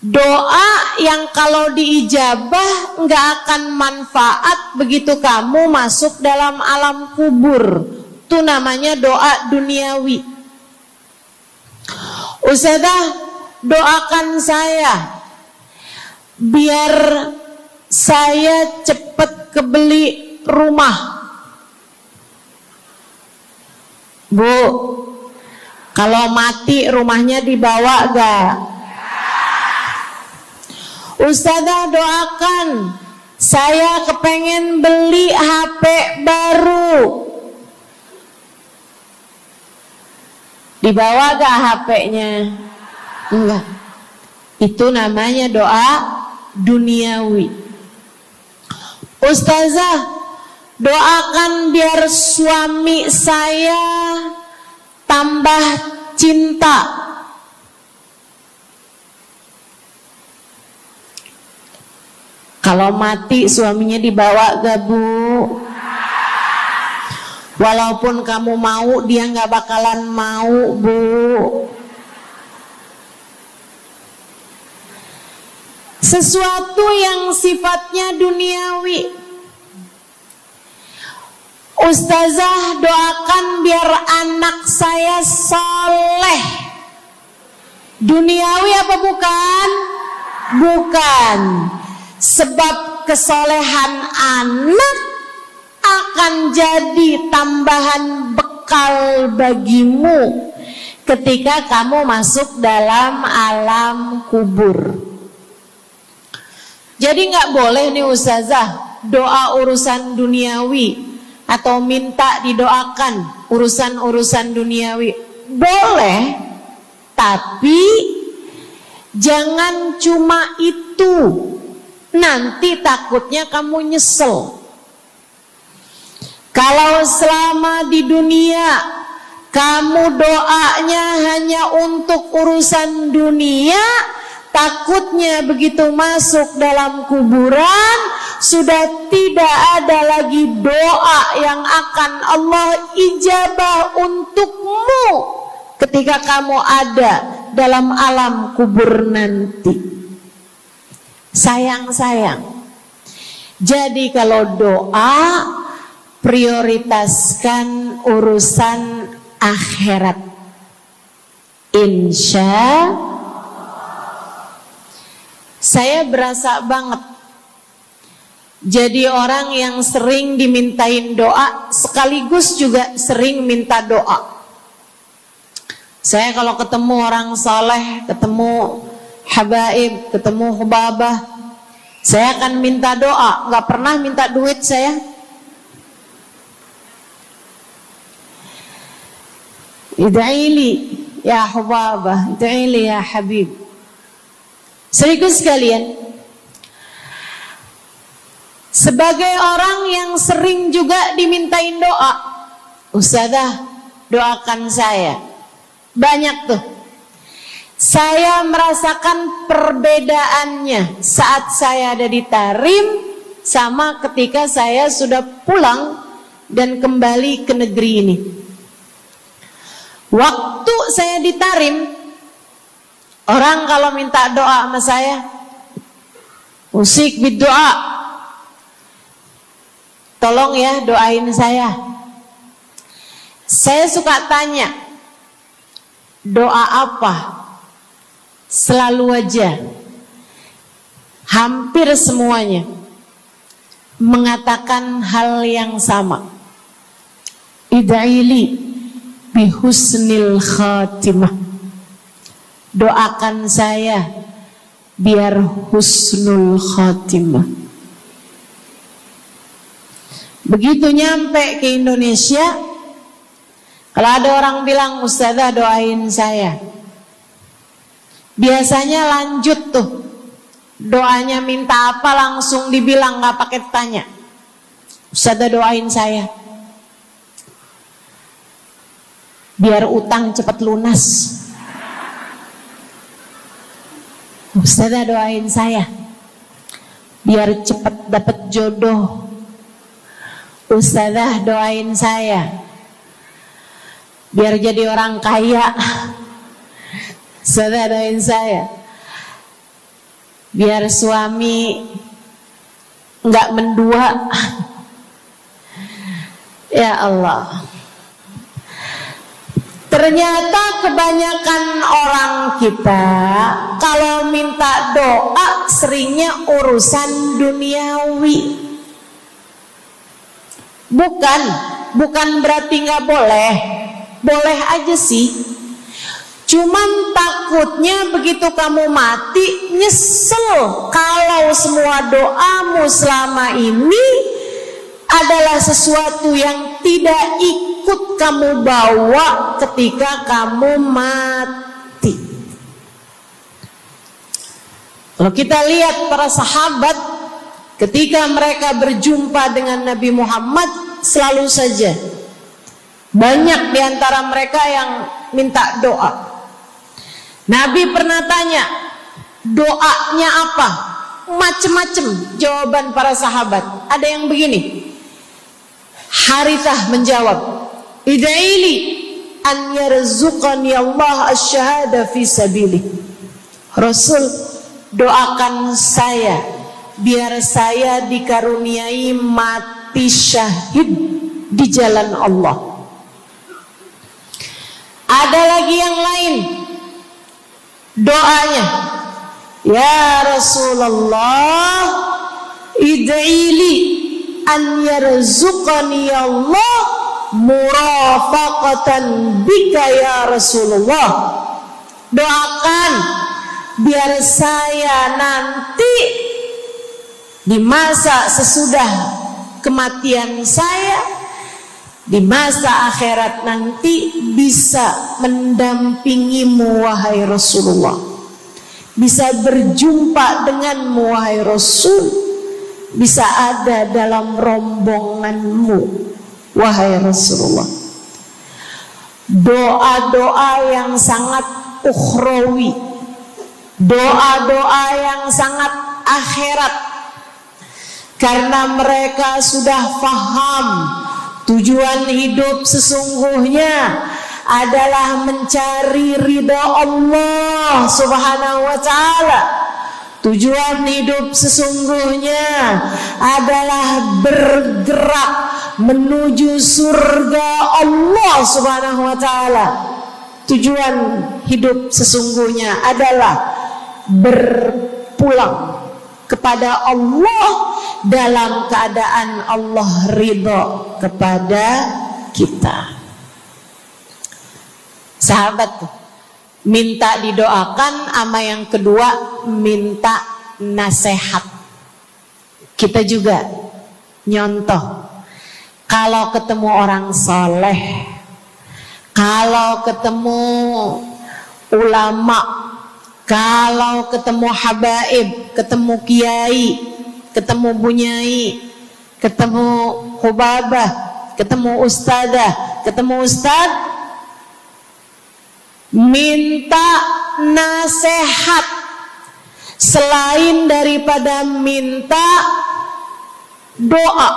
Doa yang kalau diijabah nggak akan manfaat begitu kamu masuk dalam alam kubur. Itu namanya doa duniawi. Ustazah, doakan saya biar saya cepat kebeli rumah. Bu, kalau mati rumahnya dibawa gak? Ustazah, doakan saya kepengen beli HP baru. Dibawa gak HP-nya? Enggak. Itu namanya doa duniawi. Ustazah, Doakan biar suami saya tambah cinta. Kalau mati suaminya dibawa gak Bu? Walaupun kamu mau, dia gak bakalan mau Bu. Sesuatu yang sifatnya duniawi. Ustazah, doakan biar anak saya soleh. Duniawi apa bukan? Bukan. Sebab kesolehan anak akan jadi tambahan bekal bagimu ketika kamu masuk dalam alam kubur. Jadi nggak boleh nih ustazah doa urusan duniawi atau minta didoakan urusan-urusan duniawi. Boleh, tapi jangan cuma itu. Nanti takutnya kamu nyesel. Kalau selama di dunia kamu doanya hanya untuk urusan dunia, takutnya begitu masuk dalam kuburan sudah tidak ada lagi doa yang akan Allah ijabah untukmu ketika kamu ada dalam alam kubur nanti. Sayang-sayang. Jadi kalau doa, prioritaskan urusan akhirat. Insya saya berasa banget jadi orang yang sering dimintain doa sekaligus juga sering minta doa. Saya kalau ketemu orang saleh, ketemu habaib, ketemu hubabah, saya akan minta doa, nggak pernah minta duit saya. Ida'ili ya hubabah, ida'ili ya habib. Serius sekalian, sebagai orang yang sering juga dimintain doa, ustazah doakan saya. Banyak tuh. Saya merasakan perbedaannya saat saya ada di Tarim sama ketika saya sudah pulang dan kembali ke negeri ini. Waktu saya di Tarim, orang kalau minta doa sama saya, usik berdoa, tolong ya doain saya. Saya suka tanya, doa apa? Selalu aja, hampir semuanya mengatakan hal yang sama. Ida'ili bihusnil khatimah. Doakan saya biar husnul khatimah. Begitu nyampe ke Indonesia, kalau ada orang bilang ustazah doain saya, biasanya lanjut tuh doanya, minta apa langsung dibilang, nggak pakai tanya. Ustazah doain saya biar utang cepat lunas. Ustazah doain saya biar cepat dapat jodoh. Ustazah doain saya biar jadi orang kaya. Ustazah doain saya biar suami nggak mendua. Ya Allah, ternyata kebanyakan orang kita kalau minta doa seringnya urusan duniawi. Bukan berarti nggak boleh, boleh aja sih. Cuman takutnya begitu kamu mati nyesel kalau semua doamu selama ini adalah sesuatu yang tidak ikut kamu bawa ketika kamu mati. Kalau kita lihat para sahabat ketika mereka berjumpa dengan Nabi Muhammad, selalu saja banyak di antara mereka yang minta doa. Nabi pernah tanya, doanya apa? Macem-macem jawaban para sahabat. Ada yang begini, Harithah menjawab, ida'ili an yarzuqani Allah asyhada fi sabilih. Rasul, doakan saya biar saya dikaruniai mati syahid di jalan Allah. Ada lagi yang lain doanya, ya Rasulullah, id'ili an yarzuqani Allah murafaqatan bika ya Rasulullah. Doakan biar saya nanti di masa sesudah kematian saya, di masa akhirat nanti, bisa mendampingimu wahai Rasulullah, bisa berjumpa denganmu wahai Rasul, bisa ada dalam rombonganmu wahai Rasulullah. Doa-doa yang sangat ukhrawi, doa-doa yang sangat akhirat, karena mereka sudah faham tujuan hidup sesungguhnya adalah mencari ridha Allah Subhanahu wa ta'ala. Tujuan hidup sesungguhnya adalah bergerak menuju surga Allah Subhanahu wa ta'ala. Tujuan hidup sesungguhnya adalah berpulang kepada Allah dalam keadaan Allah ridha kepada kita. Sahabat tuh minta didoakan, sama yang kedua minta nasihat. Kita juga nyontoh, kalau ketemu orang soleh, kalau ketemu ulama, kalau ketemu habaib, ketemu kiai, ketemu bunyai, ketemu hubabah, ketemu ustadzah, ketemu ustadz, minta nasihat. Selain daripada minta doa,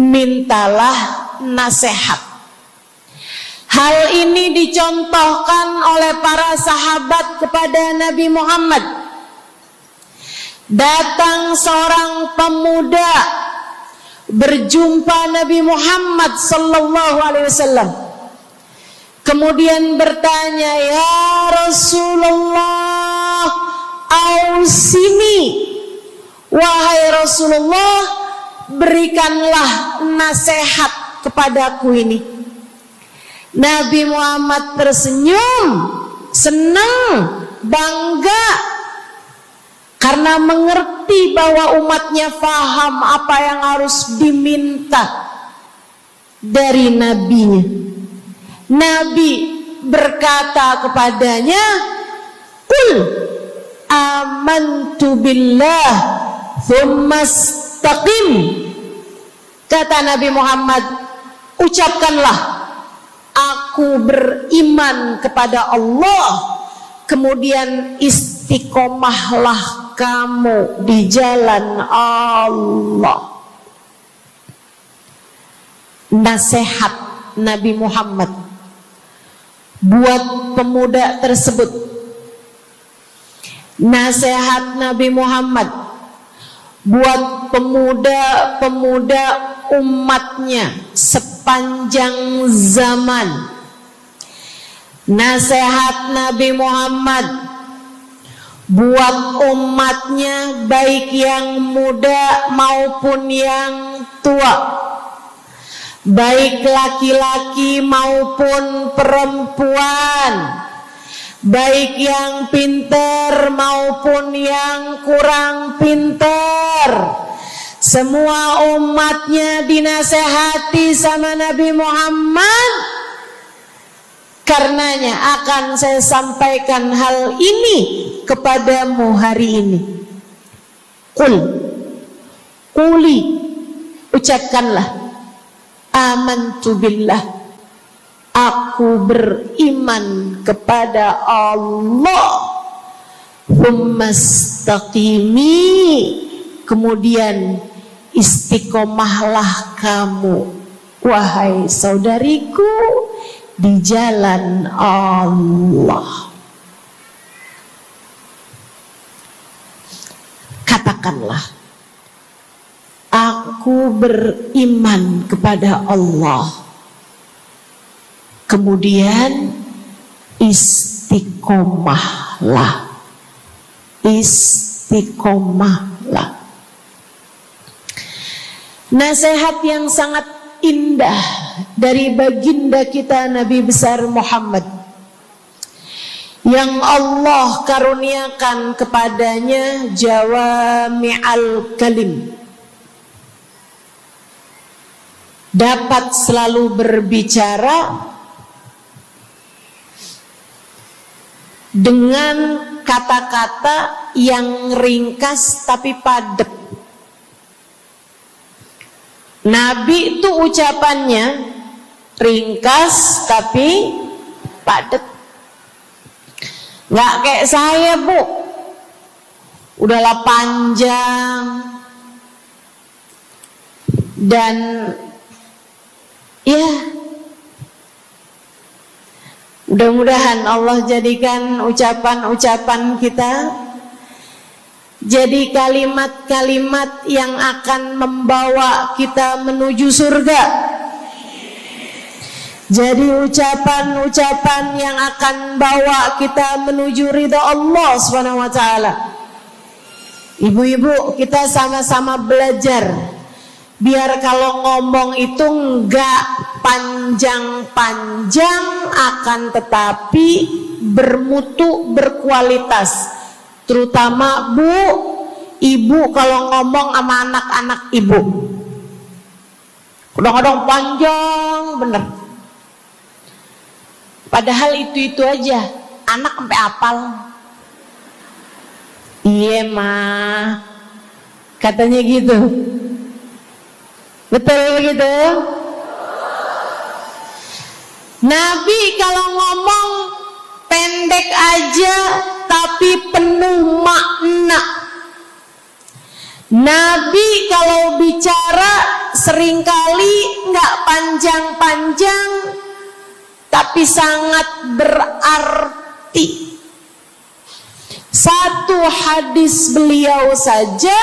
mintalah nasihat. Hal ini dicontohkan oleh para sahabat kepada Nabi Muhammad. Datang seorang pemuda berjumpa Nabi Muhammad sallallahu alaihi wasallam. Kemudian bertanya, ya Rasulullah, ausini, wahai Rasulullah, berikanlah nasihat kepadaku ini. Nabi Muhammad tersenyum, senang, bangga, karena mengerti bahwa umatnya faham apa yang harus diminta dari nabinya. Nabi berkata kepadanya, qul amantu billah thumma istaqim. Kata Nabi Muhammad, ucapkanlah, aku beriman kepada Allah, kemudian istiqomahlah kamu di jalan Allah. Nasihat Nabi Muhammad buat pemuda tersebut, nasihat Nabi Muhammad buat pemuda-pemuda umatnya sepanjang zaman. Nasihat Nabi Muhammad buat umatnya, baik yang muda maupun yang tua, baik laki-laki maupun perempuan, baik yang pintar maupun yang kurang pintar. Semua umatnya dinasehati sama Nabi Muhammad. Karenanya akan saya sampaikan hal ini kepadamu hari ini. Quli, ucapkanlah, amantu billah, aku beriman kepada Allah. Tsumastaqimi, kemudian istiqomahlah kamu, wahai saudariku, di jalan Allah. Katakanlah, aku beriman kepada Allah, kemudian istiqomahlah. Istiqomahlah. Nasihat yang sangat indah dari baginda kita Nabi besar Muhammad, yang Allah karuniakan kepadanya jawami'al kalim, dapat selalu berbicara dengan kata-kata yang ringkas tapi padat. Nabi itu ucapannya ringkas tapi padat. Nggak kayak saya, Bu, udahlah panjang dan ya, mudah-mudahan Allah jadikan ucapan-ucapan kita jadi kalimat-kalimat yang akan membawa kita menuju surga. Jadi ucapan-ucapan yang akan bawa kita menuju ridha Allah SWT. Ibu-ibu, kita sama-sama belajar, biar kalau ngomong itu enggak panjang-panjang, akan tetapi bermutu, berkualitas. Terutama Bu, ibu kalau ngomong sama anak-anak ibu, kadang-kadang panjang bener. Padahal itu aja, anak sampai hafal. Iya mah, katanya gitu. Betul gitu? Nabi kalau ngomong pendek aja tapi penuh makna. Nabi kalau bicara seringkali nggak panjang-panjang tapi sangat berarti. Satu hadis beliau saja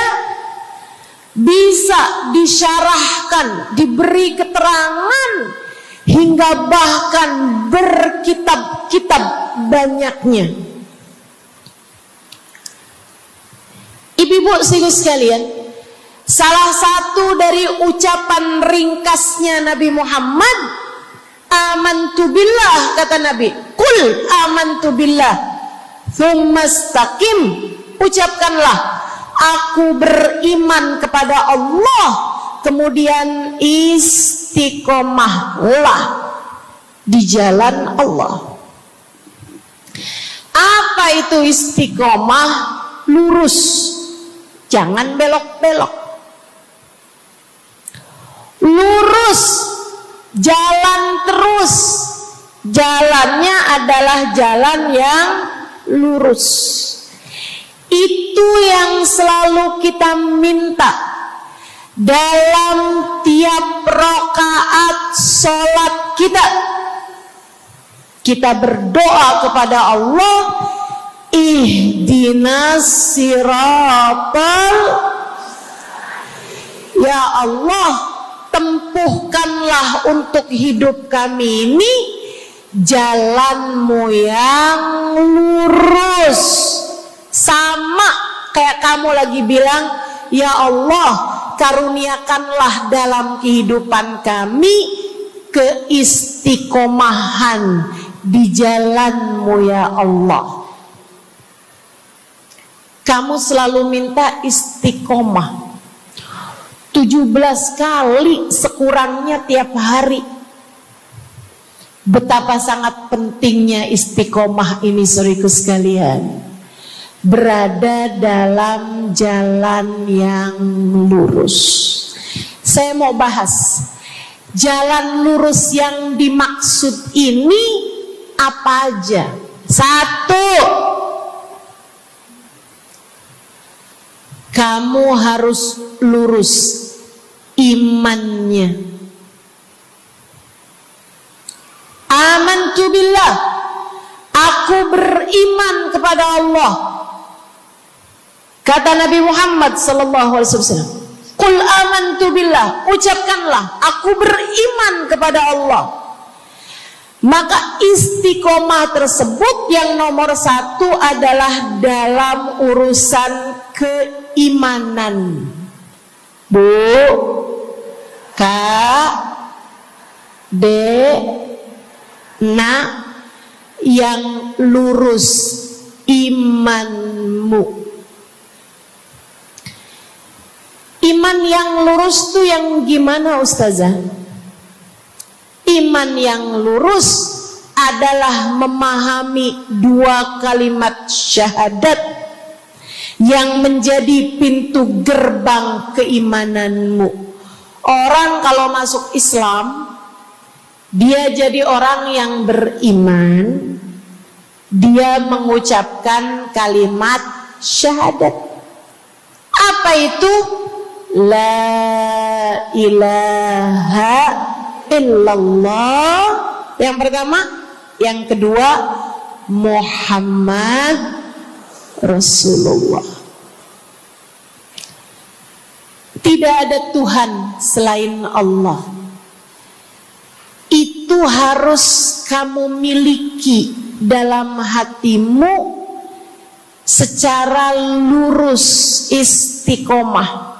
bisa disyarahkan, diberi keterangan, hingga bahkan berkitab-kitab banyaknya. Ibu-ibu sekalian, salah satu dari ucapan ringkasnya Nabi Muhammad, amantu billah, kata Nabi, qul amantu billah, tsumastaqim, ucapkanlah, aku beriman kepada Allah, kemudian istiqomahlah di jalan Allah. Apa itu istiqomah? Lurus, jangan belok-belok. Lurus, jalan terus. Jalannya adalah jalan yang lurus. Itu yang selalu kita minta dalam tiap rakaat sholat kita. Kita berdoa kepada Allah, ihdinas siratal, ya Allah, tempuhkanlah untuk hidup kami ini jalanmu yang lurus. Sama kayak kamu lagi bilang, ya Allah, karuniakanlah dalam kehidupan kami keistiqomahan di jalanmu ya Allah. Kamu selalu minta istiqomah 17 kali sekurangnya tiap hari. Betapa sangat pentingnya istiqomah ini, saudaraku sekalian. berada dalam jalan yang lurus. Saya mau bahas jalan lurus yang dimaksud ini apa aja. Satu, kamu harus lurus imannya. Amantu billah, aku beriman kepada Allah. Kata Nabi Muhammad sallallahu alaihi wasallam, qul amantu billah, ucapkanlah aku beriman kepada Allah. Maka istiqomah tersebut yang nomor satu adalah dalam urusan keimanan. Bu, Kak, Dek, Nak, yang lurus imanmu. Iman yang lurus tuh yang gimana, Ustazah? Iman yang lurus adalah memahami dua kalimat syahadat yang menjadi pintu gerbang keimananmu. Orang kalau masuk Islam, dia jadi orang yang beriman, dia mengucapkan kalimat syahadat. Apa itu? La ilaha illallah. Yang pertama. Yang kedua, Muhammad Rasulullah. Tidak ada Tuhan selain Allah. Itu harus kamu miliki dalam hatimu secara lurus, istiqomah.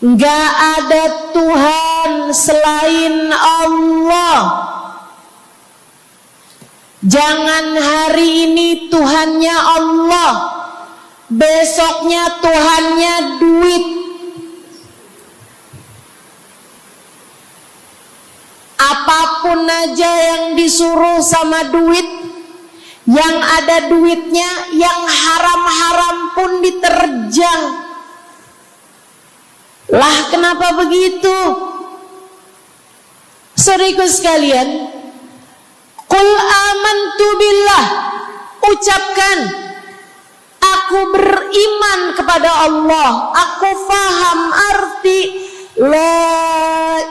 Enggak ada Tuhan selain Allah. Jangan hari ini Tuhannya Allah, besoknya Tuhannya duit. Apapun aja yang disuruh sama duit, yang ada duitnya, yang haram-haram pun diterjang. Lah kenapa begitu? Saudaraku sekalian, qul amantu billah, ucapkan aku beriman kepada Allah, aku faham arti la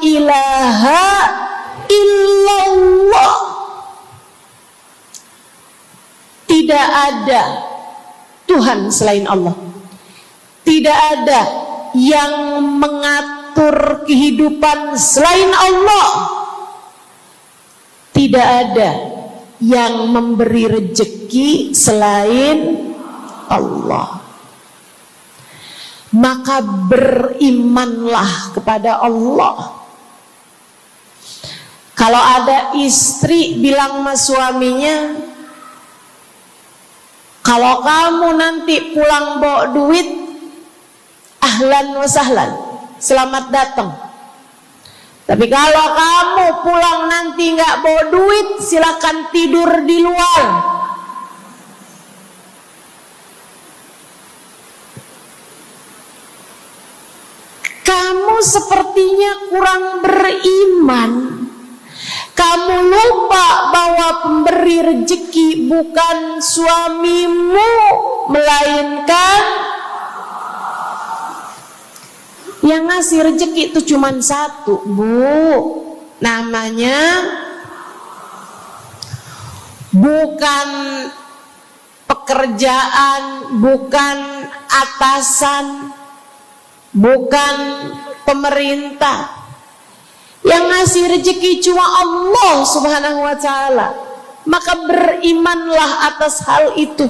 ilaha illallah. Tidak ada Tuhan selain Allah. Tidak ada yang mengatur kehidupan selain Allah. Tidak ada yang memberi rezeki selain Allah. Maka berimanlah kepada Allah. Kalau ada istri bilang sama suaminya, kalau kamu nanti pulang bawa duit, ahlan wa sahlan, selamat datang. Tapi kalau kamu pulang nanti nggak bawa duit, silakan tidur di luar. Kamu sepertinya kurang beriman. Kamu lupa bahwa pemberi rezeki bukan suamimu, melainkan yang ngasih rezeki itu cuma satu, Bu. Namanya bukan pekerjaan, bukan atasan, bukan pemerintah. Yang ngasih rezeki cuma Allah Subhanahu wa ta'ala. Maka berimanlah atas hal itu.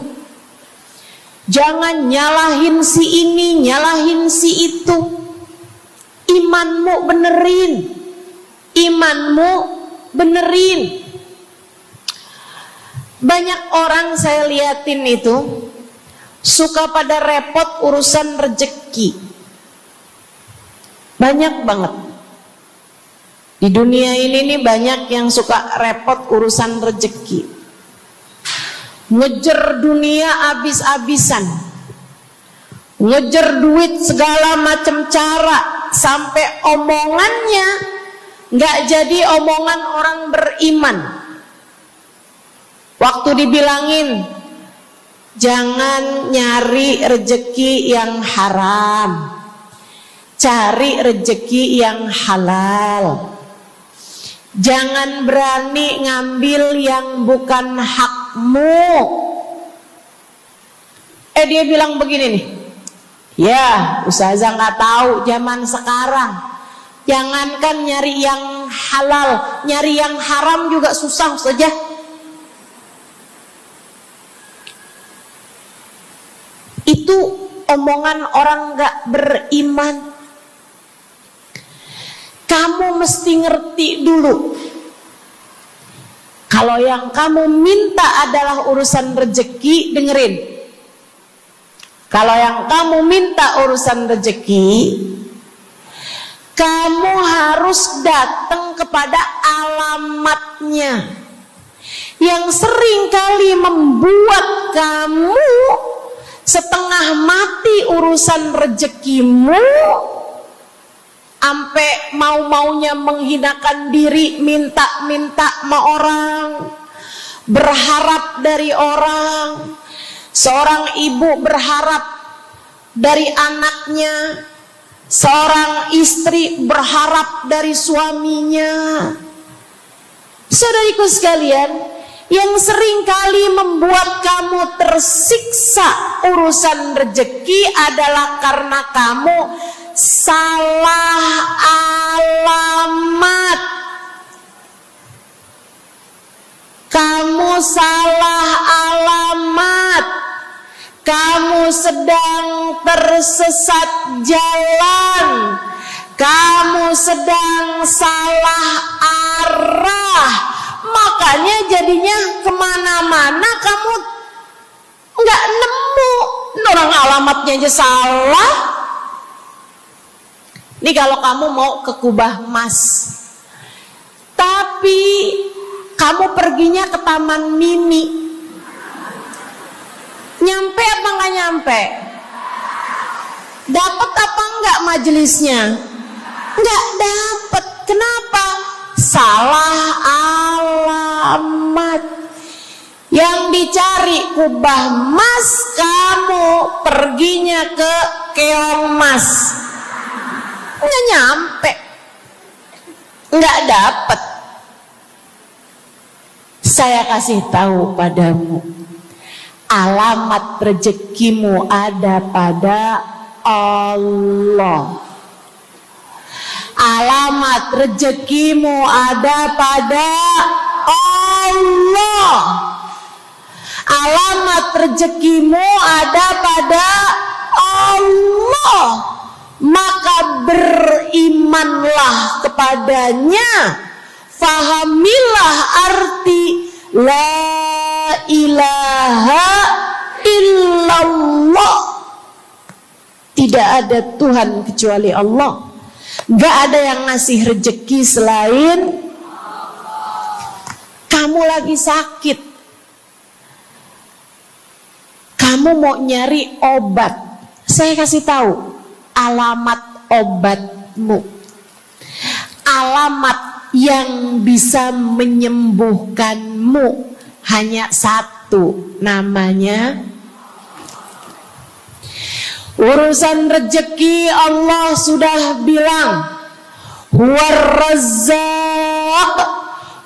Jangan nyalahin si ini, nyalahin si itu. Imanmu benerin. Imanmu benerin. Banyak orang saya liatin itu suka pada repot urusan rezeki. Banyak banget. Di dunia ini nih banyak yang suka repot urusan rezeki. ngejar dunia abis-abisan, ngejar duit segala macam cara, sampai omongannya nggak jadi omongan orang beriman. Waktu dibilangin jangan nyari rejeki yang haram, cari rejeki yang halal. Jangan berani ngambil yang bukan hakmu. Dia bilang begini nih, ya ustazah nggak tahu zaman sekarang, jangankan nyari yang halal, nyari yang haram juga susah saja. Itu omongan orang nggak beriman. Kamu mesti ngerti dulu, kalau yang kamu minta adalah urusan rezeki, dengerin. Kalau yang kamu minta urusan rezeki, kamu harus datang kepada alamatnya, yang sering kali membuat kamu setengah mati urusan rezekimu, sampai mau-maunya menghinakan diri, minta-minta sama orang, berharap dari orang. Seorang ibu berharap dari anaknya, seorang istri berharap dari suaminya. Saudariku sekalian, yang sering kali membuat kamu tersiksa urusan rezeki adalah karena kamu salah alamat. Kamu salah alamat. Kamu sedang tersesat jalan. Kamu sedang salah arah. Makanya jadinya kemana-mana kamu nggak nemu. Orang alamatnya aja salah. Ini kalau kamu mau ke Kubah Mas, tapi kamu perginya ke Taman Mini, nyampe apa nggak nyampe? Dapat apa enggak majelisnya? Nggak dapat. Kenapa? Salah alamat. Yang dicari Kubah Mas, kamu perginya ke Keong Mas. Nggak nyampe, nggak dapat. Saya kasih tahu padamu, alamat rezekimu ada pada Allah. Alamat rezekimu ada pada Allah. Alamat rezekimu ada pada Allah. Maka berimanlah kepadanya, fahamilah arti la ilaha illallah. Tidak ada Tuhan kecuali Allah. Gak ada yang ngasih rezeki selain kamu. Lagi sakit, kamu mau nyari obat, saya kasih tahu alamat obatmu. Alamat yang bisa menyembuhkanmu hanya satu, namanya urusan rezeki. Allah sudah bilang, Huwar-Razzaq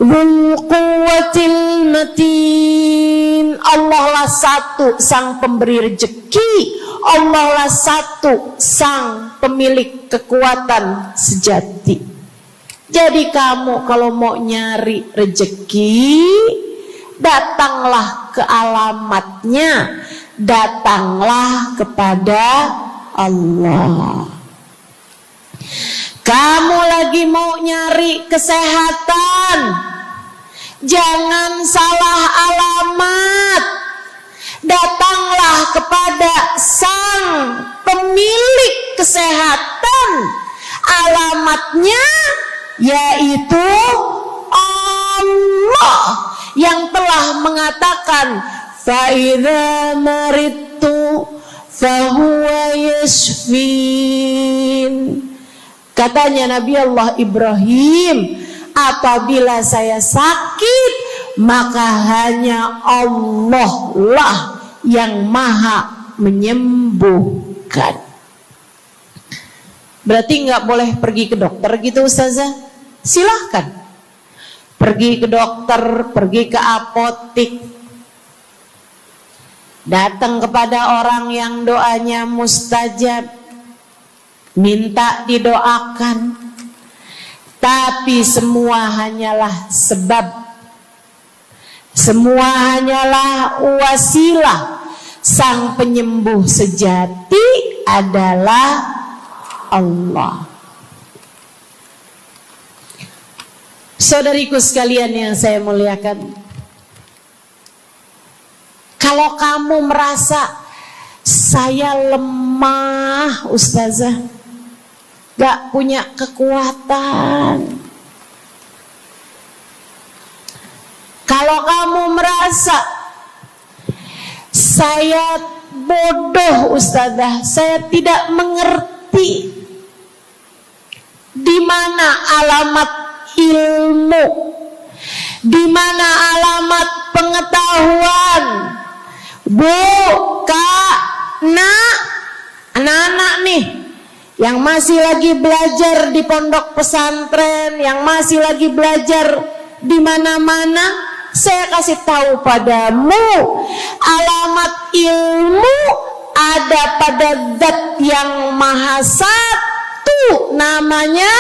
dzul quwwatil matin. Allah lah satu sang pemberi rezeki. Allah lah satu sang pemilik kekuatan sejati. Jadi kamu kalau mau nyari rezeki, datanglah ke alamatnya, datanglah kepada Allah. Kamu lagi mau nyari kesehatan, jangan salah alamat. Datanglah kepada sang pemilik kesehatan. Alamatnya yaitu Allah yang telah mengatakan, fa idza maridtu fa huwa yashfin. Katanya Nabi Allah Ibrahim, apabila saya sakit, maka hanya Allah lah yang maha menyembuhkan. Berarti nggak boleh pergi ke dokter gitu Ustazah? Silahkan pergi ke dokter, pergi ke apotik, datang kepada orang yang doanya mustajab, minta didoakan. Tapi semua hanyalah sebab, semua hanyalah wasilah. Sang penyembuh sejati adalah Allah. Saudariku sekalian yang saya muliakan, kalau kamu merasa saya lemah Ustazah, gak punya kekuatan, kalau kamu merasa saya bodoh Ustazah, saya tidak mengerti di mana alamat ilmu, di mana alamat pengetahuan. Bu, Kak, Nak, anak-anak nih yang masih lagi belajar di pondok pesantren, yang masih lagi belajar di mana-mana, saya kasih tahu padamu, alamat ilmu ada pada Zat yang Maha Satu, namanya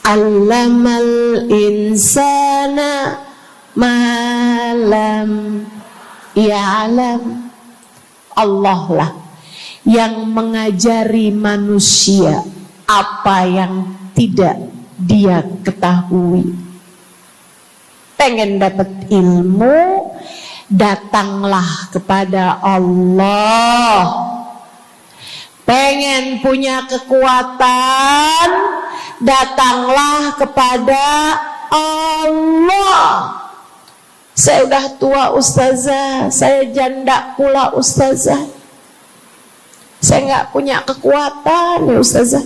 Allamal insana malam ya'lam. Allah lah yang mengajari manusia apa yang tidak dia ketahui. Pengen dapat ilmu, datanglah kepada Allah. Pengen punya kekuatan, datanglah kepada Allah. Saya udah tua Ustazah, saya janda pula Ustazah, saya nggak punya kekuatan ya Ustazah.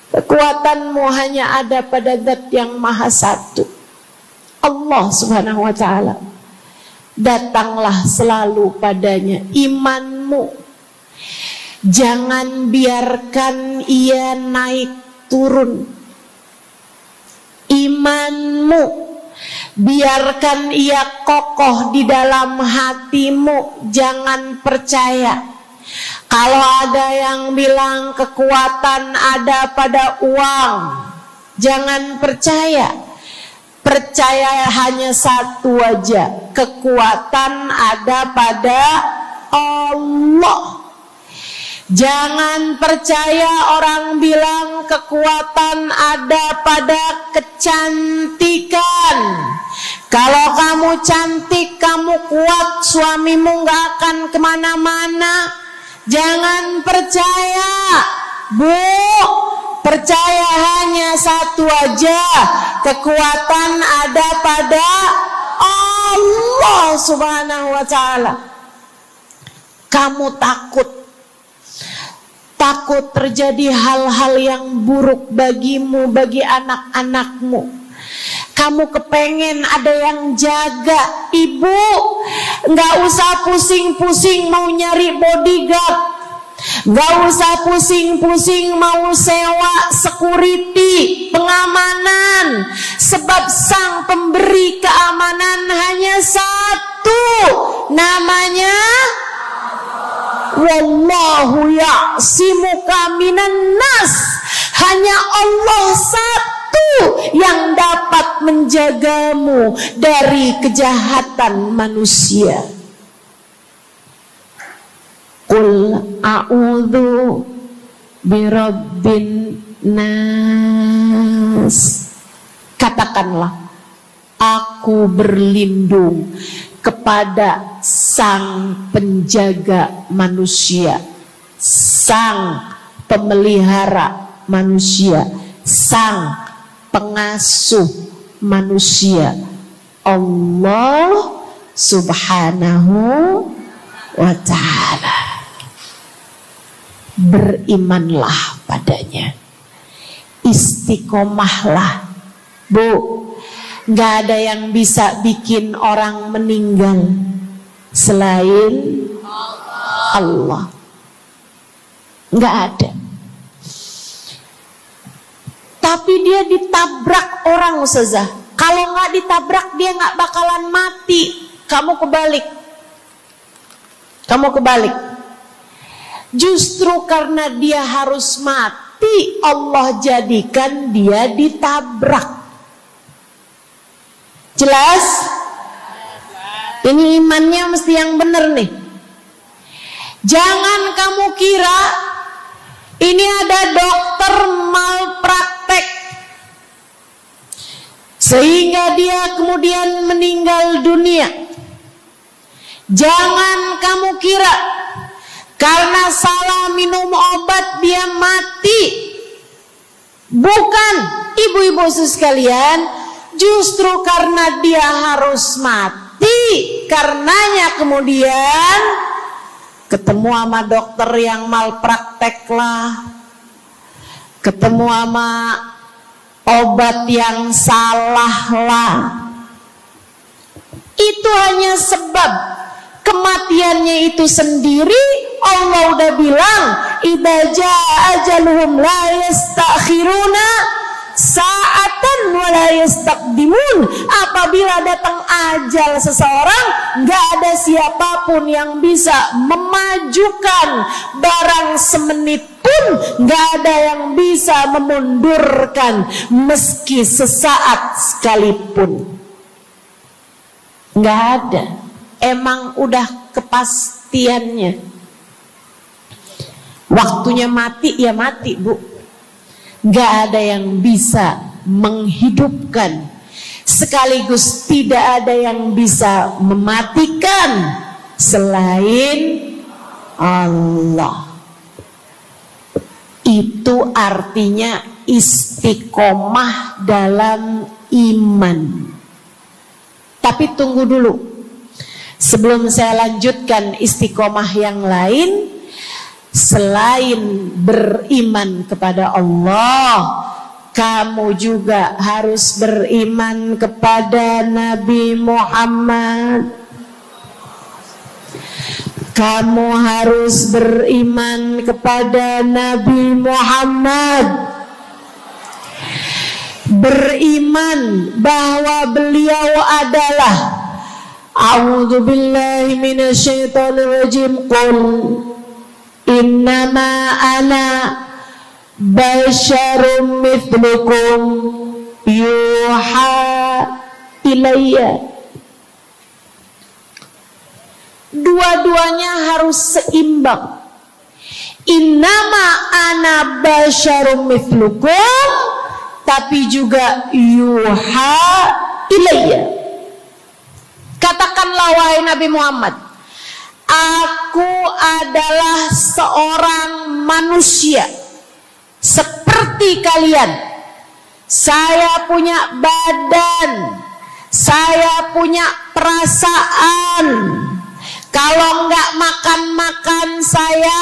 Kekuatanmu hanya ada pada Zat yang Maha Satu, Allah Subhanahu wa Ta'ala. Datanglah selalu padanya. Imanmu jangan biarkan ia naik turun. Imanmu biarkan ia kokoh di dalam hatimu. Jangan percaya kalau ada yang bilang kekuatan ada pada uang. Jangan percaya. Percaya hanya satu aja, kekuatan ada pada Allah. Jangan percaya orang bilang kekuatan ada pada kecantikan. Kalau kamu cantik, kamu kuat, suamimu gak akan kemana-mana. Jangan percaya, Bu. Percaya hanya satu aja, kekuatan ada pada Allah Subhanahu wa Ta'ala. Kamu takut terjadi hal-hal yang buruk bagimu, bagi anak-anakmu. Kamu kepengen ada yang jaga. Ibu, nggak usah pusing-pusing mau nyari bodyguard, nggak usah pusing-pusing mau sewa security, pengamanan. Sebab sang pemberi keamanan hanya satu, namanya Wallahu ya'simuka minan nas. Hanya Allah satu yang dapat menjagamu dari kejahatan manusia. Qul a'udzu birabbin nas. Katakanlah, aku berlindung kepada sang penjaga manusia, sang pemelihara manusia, sang pengasuh manusia, Allah Subhanahu wa ta'ala. Berimanlah padanya, istiqomahlah. Bu, gak ada yang bisa bikin orang meninggal selain Allah. Gak ada. Tapi dia ditabrak orang, Ustazah. Kalau gak ditabrak dia gak bakalan mati. Kamu kebalik. Justru karena dia harus mati, Allah jadikan dia ditabrak. Jelas? Ini imannya mesti yang benar nih. Jangan kamu kira ini ada dokter malpraktek sehingga dia kemudian meninggal dunia. Jangan kamu kira karena salah minum obat dia mati. Bukan, ibu-ibu sekalian, justru karena dia harus mati, karenanya kemudian ketemu sama dokter yang malpraktek lah, ketemu sama obat yang salah lah. Itu hanya sebab kematiannya itu sendiri. Allah udah bilang, idza jaa ajaluhum la yastakhiruna sa'atan wa la yastaqdimun. Apabila datang ajal seseorang, nggak ada siapapun yang bisa memajukan barang semenit pun, nggak ada yang bisa memundurkan meski sesaat sekalipun. Nggak ada. Emang udah kepastiannya. Waktunya mati ya mati, Bu. Gak ada yang bisa menghidupkan, sekaligus tidak ada yang bisa mematikan selain Allah. Itu artinya istiqomah dalam iman. Tapi tunggu dulu, sebelum saya lanjutkan istiqomah yang lain. Selain beriman kepada Allah, kamu juga harus beriman kepada Nabi Muhammad. Kamu harus beriman kepada Nabi Muhammad. Beriman bahwa beliau adalah, a'udzubillahi minasyaitonirrajim, qul innama ana basyarum mithlukum yuha ilayya. Dua-duanya harus seimbang. Innama ana basyarum mithlukum, tapi juga yuha ilayya. Katakanlah wahai Nabi Muhammad, aku adalah seorang manusia seperti kalian. Saya punya badan, saya punya perasaan. Kalau nggak makan-makan saya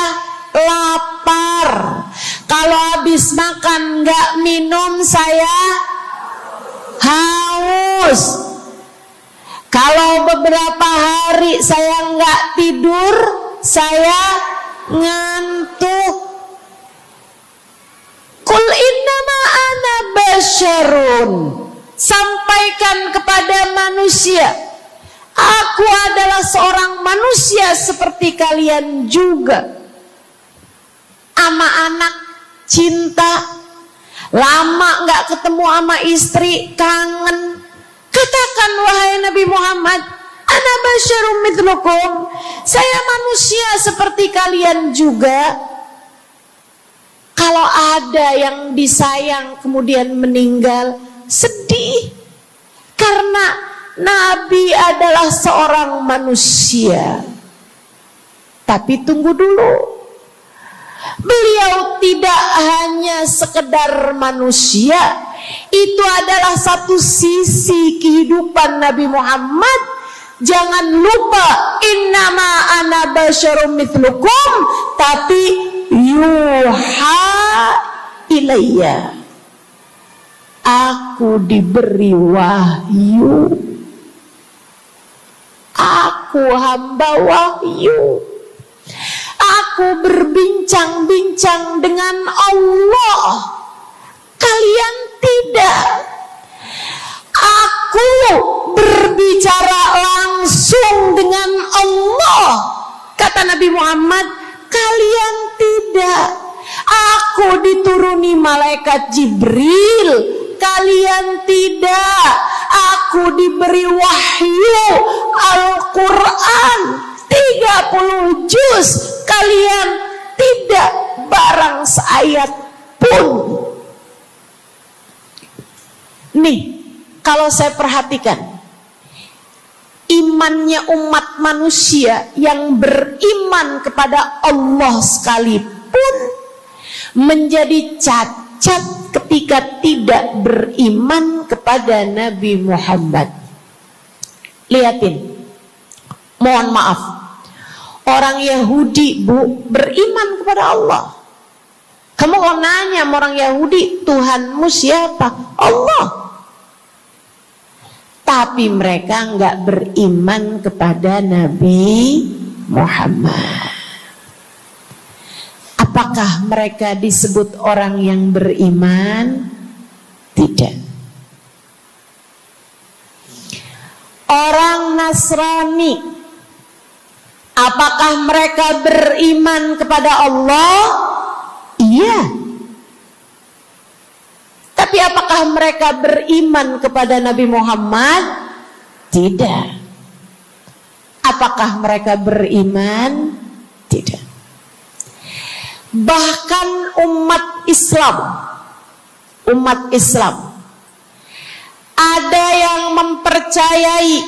lapar. Kalau habis makan nggak minum saya haus. Kalau beberapa hari saya nggak tidur, saya ngantuk. Qul innama ana basyarun. Sampaikan kepada manusia, aku adalah seorang manusia seperti kalian juga. Ama anak cinta, lama nggak ketemu sama istri, kangen. Katakan wahai Nabi Muhammad, ana basyarum mithlukum, saya manusia seperti kalian juga. Kalau ada yang disayang kemudian meninggal, sedih. Karena Nabi adalah seorang manusia. Tapi tunggu dulu, Beliau tidak hanya sekedar manusia, itu adalah satu sisi kehidupan Nabi Muhammad. Jangan lupa, innama ana basyarum mithlukum, tapi yuha ilayya, aku diberi wahyu, aku hamba wahyu, aku berbincang-bincang dengan Allah, kalian tidak. Aku berbicara langsung dengan Allah, kata Nabi Muhammad, kalian tidak. Aku dituruni malaikat Jibril, kalian tidak. Aku diberi wahyu Al-Quran 30 juz, kalian tidak barang seayat pun. Nih, kalau saya perhatikan, imannya umat manusia yang beriman kepada Allah sekalipun menjadi cacat ketika tidak beriman kepada Nabi Muhammad. Lihatin, mohon maaf, orang Yahudi, Bu, beriman kepada Allah. Kamu kalau nanya sama orang Yahudi, Tuhanmu siapa? Allah. Tapi mereka nggak beriman kepada Nabi Muhammad. Apakah mereka disebut orang yang beriman? Tidak. Orang Nasrani, apakah mereka beriman kepada Allah? Iya. Tapi apakah mereka beriman kepada Nabi Muhammad? Tidak. Apakah mereka beriman? Tidak. Bahkan umat Islam ada yang mempercayai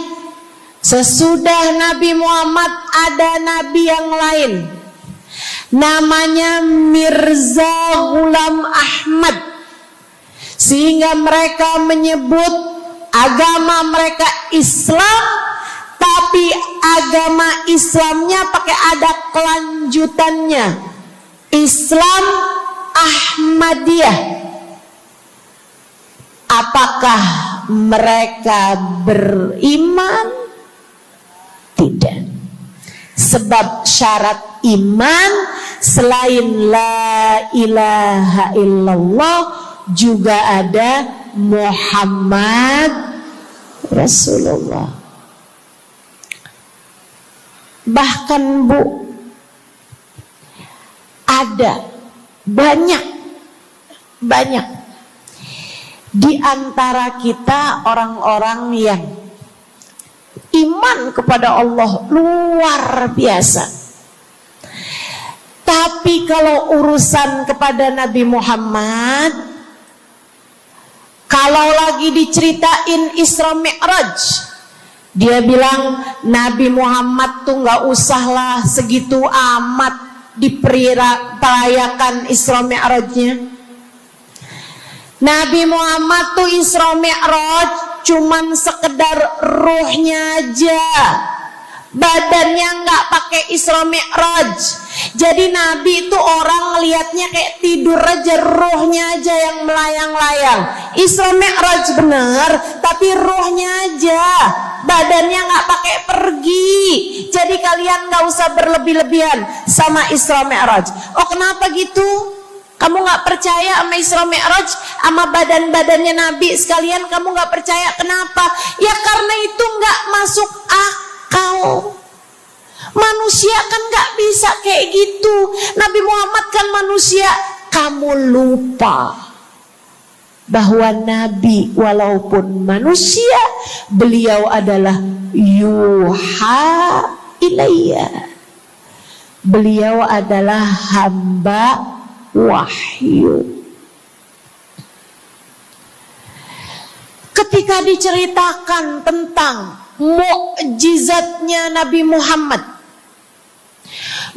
sesudah Nabi Muhammad ada nabi yang lain, namanya Mirza Ghulam Ahmad, sehingga mereka menyebut agama mereka Islam, tapi agama Islamnya pakai ada kelanjutannya, Islam Ahmadiyah. Apakah mereka beriman? Tidak. Sebab syarat iman selain la ilaha illallah juga ada Muhammad Rasulullah. Bahkan, Bu, ada banyak di antara kita orang-orang yang iman kepada Allah luar biasa, tapi kalau urusan kepada Nabi Muhammad, kalau lagi diceritain Isra Mi'raj, dia bilang Nabi Muhammad tuh nggak usahlah segitu amat diperayakan Isra Mi'rajnya. Nabi Muhammad tuh Isra Mi'raj cuman sekedar ruhnya aja, badannya nggak pakai Isra Mi'raj. Jadi Nabi itu orang ngelihatnya kayak tidur aja, ruhnya aja yang melayang-layang. Isra Mi'raj bener, tapi ruhnya aja, badannya nggak pakai pergi. Jadi kalian nggak usah berlebih-lebihan sama Isra Mi'raj. Oh, kenapa gitu? Kamu nggak percaya sama Isra Mi'raj, sama badan-badannya Nabi sekalian? Kamu nggak percaya, kenapa? Ya karena itu nggak masuk akal. Manusia kan nggak bisa kayak gitu. Nabi Muhammad kan manusia. Kamu lupa bahwa Nabi walaupun manusia, beliau adalah yuha ilayya. Beliau adalah hamba wahyu. Ketika diceritakan tentang mukjizatnya Nabi Muhammad,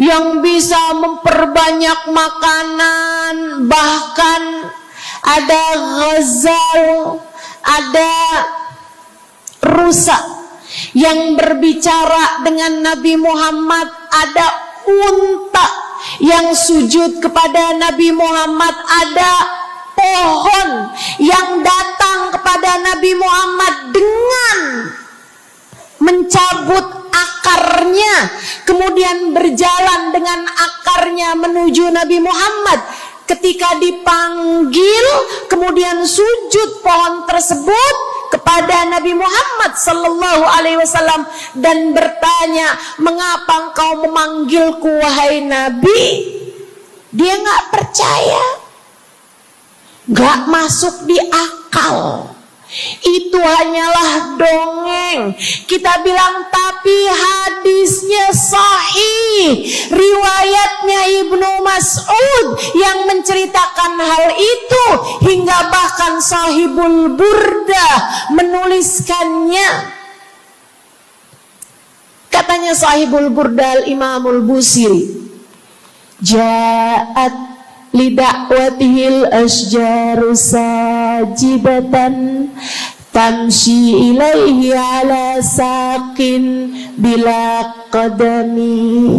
yang bisa memperbanyak makanan, bahkan ada Ghazal, ada rusa yang berbicara dengan Nabi Muhammad, ada unta yang sujud kepada Nabi Muhammad, ada pohon yang datang kepada Nabi Muhammad dengan mencabut akarnya, kemudian berjalan dengan akarnya menuju Nabi Muhammad. Ketika dipanggil, kemudian sujud pohon tersebut kepada Nabi Muhammad sallallahu alaihi wasallam dan bertanya, "Mengapa engkau memanggilku wahai Nabi?" Dia nggak percaya, nggak masuk di akal. Itu hanyalah dongeng. Kita bilang tapi hadisnya sahih, riwayatnya Ibnu Mas'ud yang menceritakan hal itu, hingga bahkan Sahibul Burdah menuliskannya. Katanya Sahibul Burdah Imamul Busiri, ja'at lidakwatihil asjaru sajidatan tamshi ilaihi ala saqin bila qadami.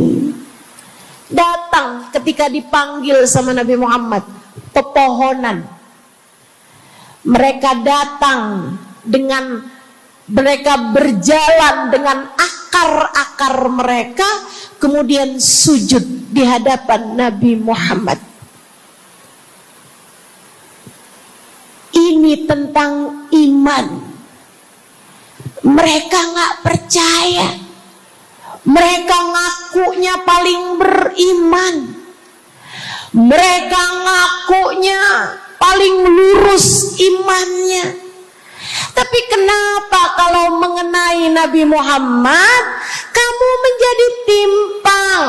Datang ketika dipanggil sama Nabi Muhammad pepohonan. Mereka datang dengan, mereka berjalan dengan akar-akar mereka, kemudian sujud di hadapan Nabi Muhammad. Ini tentang iman. Mereka nggak percaya. Mereka ngakunya paling beriman. Mereka ngakunya paling lurus imannya. Tapi kenapa kalau mengenai Nabi Muhammad kamu menjadi timpang?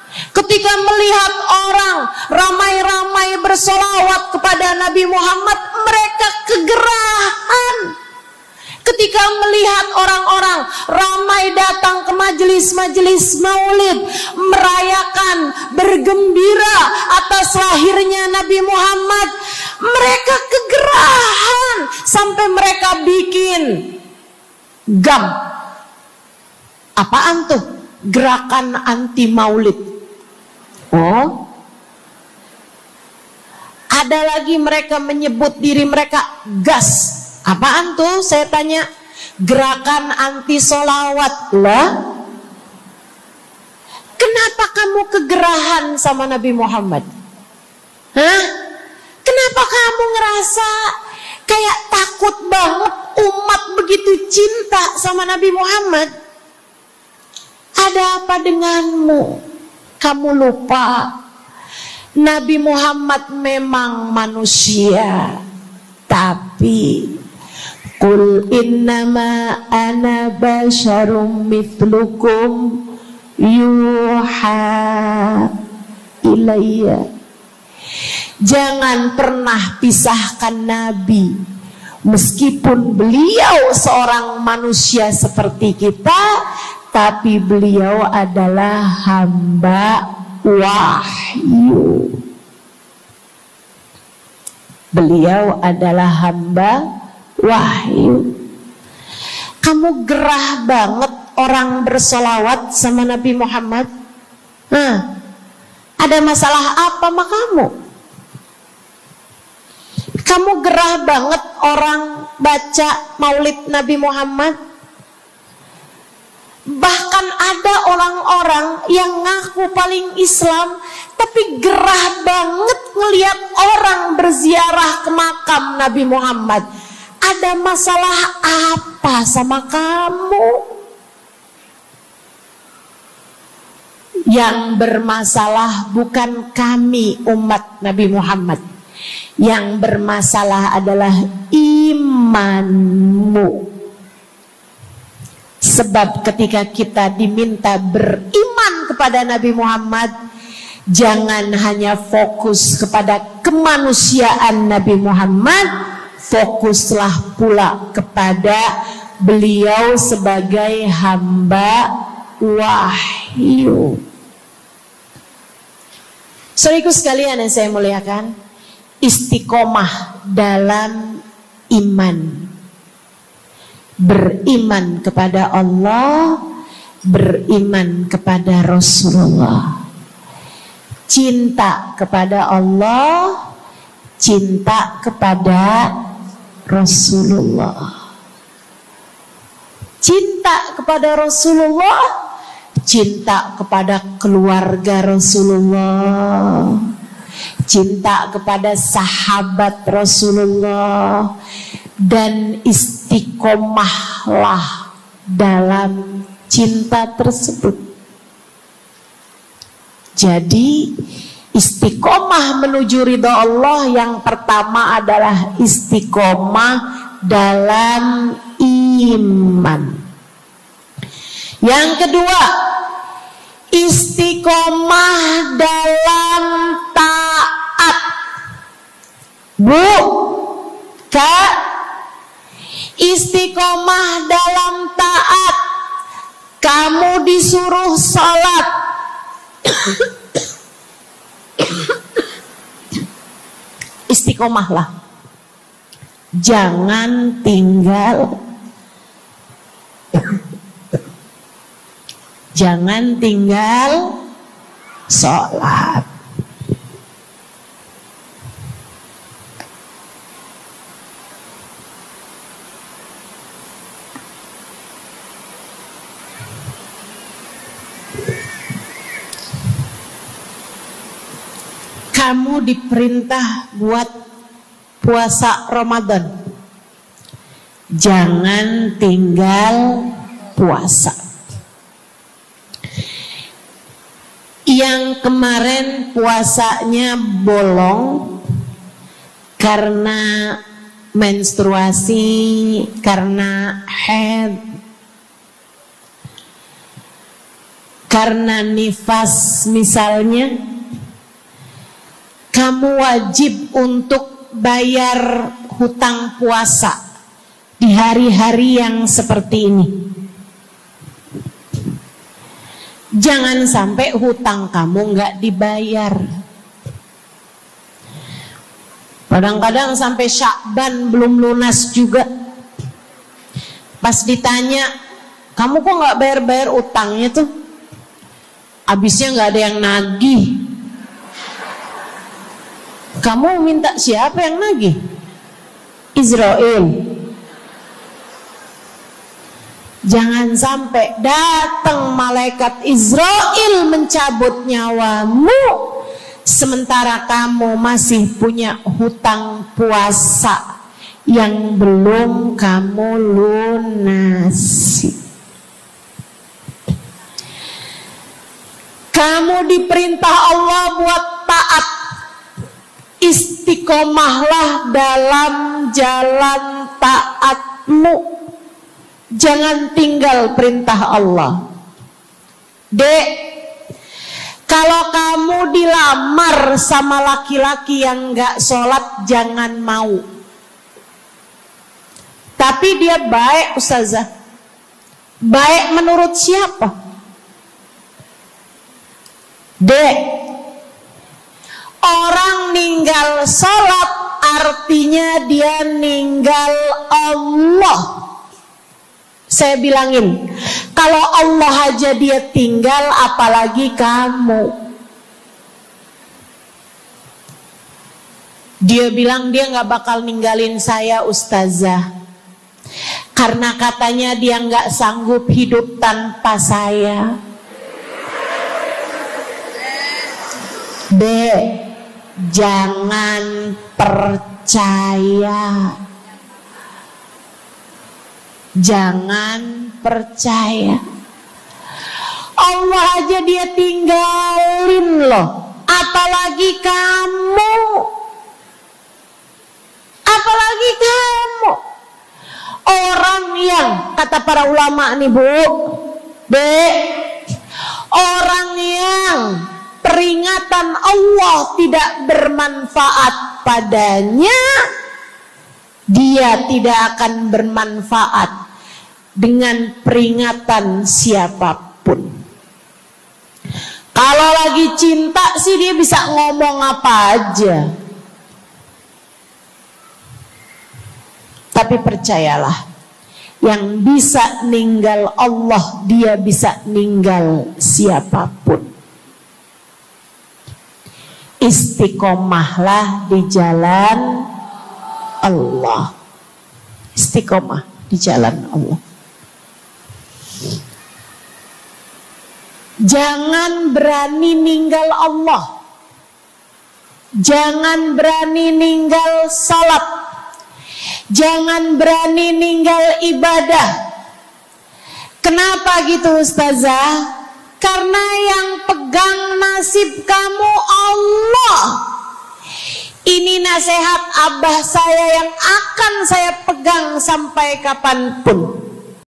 Ketika melihat orang ramai-ramai bersolawat kepada Nabi Muhammad, mereka kegerahan. Ketika melihat orang-orang ramai datang ke majelis-majelis maulid, merayakan, bergembira atas lahirnya Nabi Muhammad, mereka kegerahan sampai mereka bikin GAM. Apaan tuh? Gerakan anti maulid. Oh, ada lagi mereka menyebut diri mereka GAS. Apaan tuh? Saya tanya. Gerakan anti solawat lah. Kenapa kamu kegerahan sama Nabi Muhammad? Hah? Kenapa kamu ngerasa kayak takut banget umat begitu cinta sama Nabi Muhammad? Ada apa denganmu? Kamu lupa Nabi Muhammad memang manusia, tapi qul innama ana basyarum mithlukum yuha ilayya. Jangan pernah pisahkan Nabi, meskipun beliau seorang manusia seperti kita, tapi beliau adalah hamba wahyu. Beliau adalah hamba wahyu. Kamu gerah banget orang bersolawat sama Nabi Muhammad. Ada masalah apa sama kamu? Kamu gerah banget orang baca maulid Nabi Muhammad. Bahkan ada orang-orang yang ngaku paling Islam, tapi gerah banget ngelihat orang berziarah ke makam Nabi Muhammad. Ada masalah apa sama kamu? Yang bermasalah bukan kami umat Nabi Muhammad. Yang bermasalah adalah imanmu. Sebab ketika kita diminta beriman kepada Nabi Muhammad, jangan hanya fokus kepada kemanusiaan Nabi Muhammad, fokuslah pula kepada beliau sebagai hamba wahyu. Saudaraku sekalian yang saya muliakan, istiqomah dalam iman. Beriman kepada Allah, beriman kepada Rasulullah. Cinta kepada Allah, cinta kepada Rasulullah. Cinta kepada Rasulullah, cinta kepada keluarga Rasulullah, cinta kepada sahabat Rasulullah, dan istiqomahlah dalam cinta tersebut. Jadi istiqomah menuju ridha Allah yang pertama adalah istiqomah dalam iman. Yang kedua, istiqomah dalam taat. Bu, Kak, istiqomah dalam taat. Kamu disuruh sholat, istiqomahlah. Jangan tinggal sholat. Kamu diperintah buat puasa Ramadan, jangan tinggal puasa. Yang kemarin puasanya bolong karena menstruasi, karena haid, karena nifas misalnya, kamu wajib untuk bayar hutang puasa di hari-hari yang seperti ini. Jangan sampai hutang kamu nggak dibayar. Kadang-kadang sampai Syakban belum lunas juga. Pas ditanya, kamu kok nggak bayar-bayar utangnya tuh? Habisnya nggak ada yang nagih. Kamu minta siapa yang nagih? Israel. Jangan sampai datang malaikat Israel mencabut nyawamu, sementara kamu masih punya hutang puasa yang belum kamu lunasi. Kamu diperintah Allah buat taat. Istiqomahlah dalam jalan taatmu. Jangan tinggal perintah Allah. Dek, kalau kamu dilamar sama laki-laki yang gak sholat, jangan mau. Tapi dia baik, Ustazah. Baik menurut siapa? Dek, orang ninggal sholat artinya dia ninggal Allah. Saya bilangin, kalau Allah aja dia tinggal, apalagi kamu. Dia bilang dia gak bakal ninggalin saya, Ustazah, karena katanya dia gak sanggup hidup tanpa saya. Dek, jangan percaya. Jangan percaya. Allah aja dia tinggalin loh, apalagi kamu. Apalagi kamu. Orang yang, kata para ulama nih Bu, Dek, orang yang peringatan Allah tidak bermanfaat padanya, dia tidak akan bermanfaat dengan peringatan siapapun. Kalau lagi lagi cinta sih dia bisa ngomong apa aja. Tapi percayalah, yang bisa ninggal Allah, dia bisa ninggal siapapun. Istiqomahlah di jalan Allah. Istiqomah di jalan Allah. Jangan berani ninggal Allah. Jangan berani ninggal salat. Jangan berani ninggal ibadah. Kenapa gitu Ustazah? Karena yang pegang nasib kamu Allah. Ini nasihat abah saya yang akan saya pegang sampai kapanpun.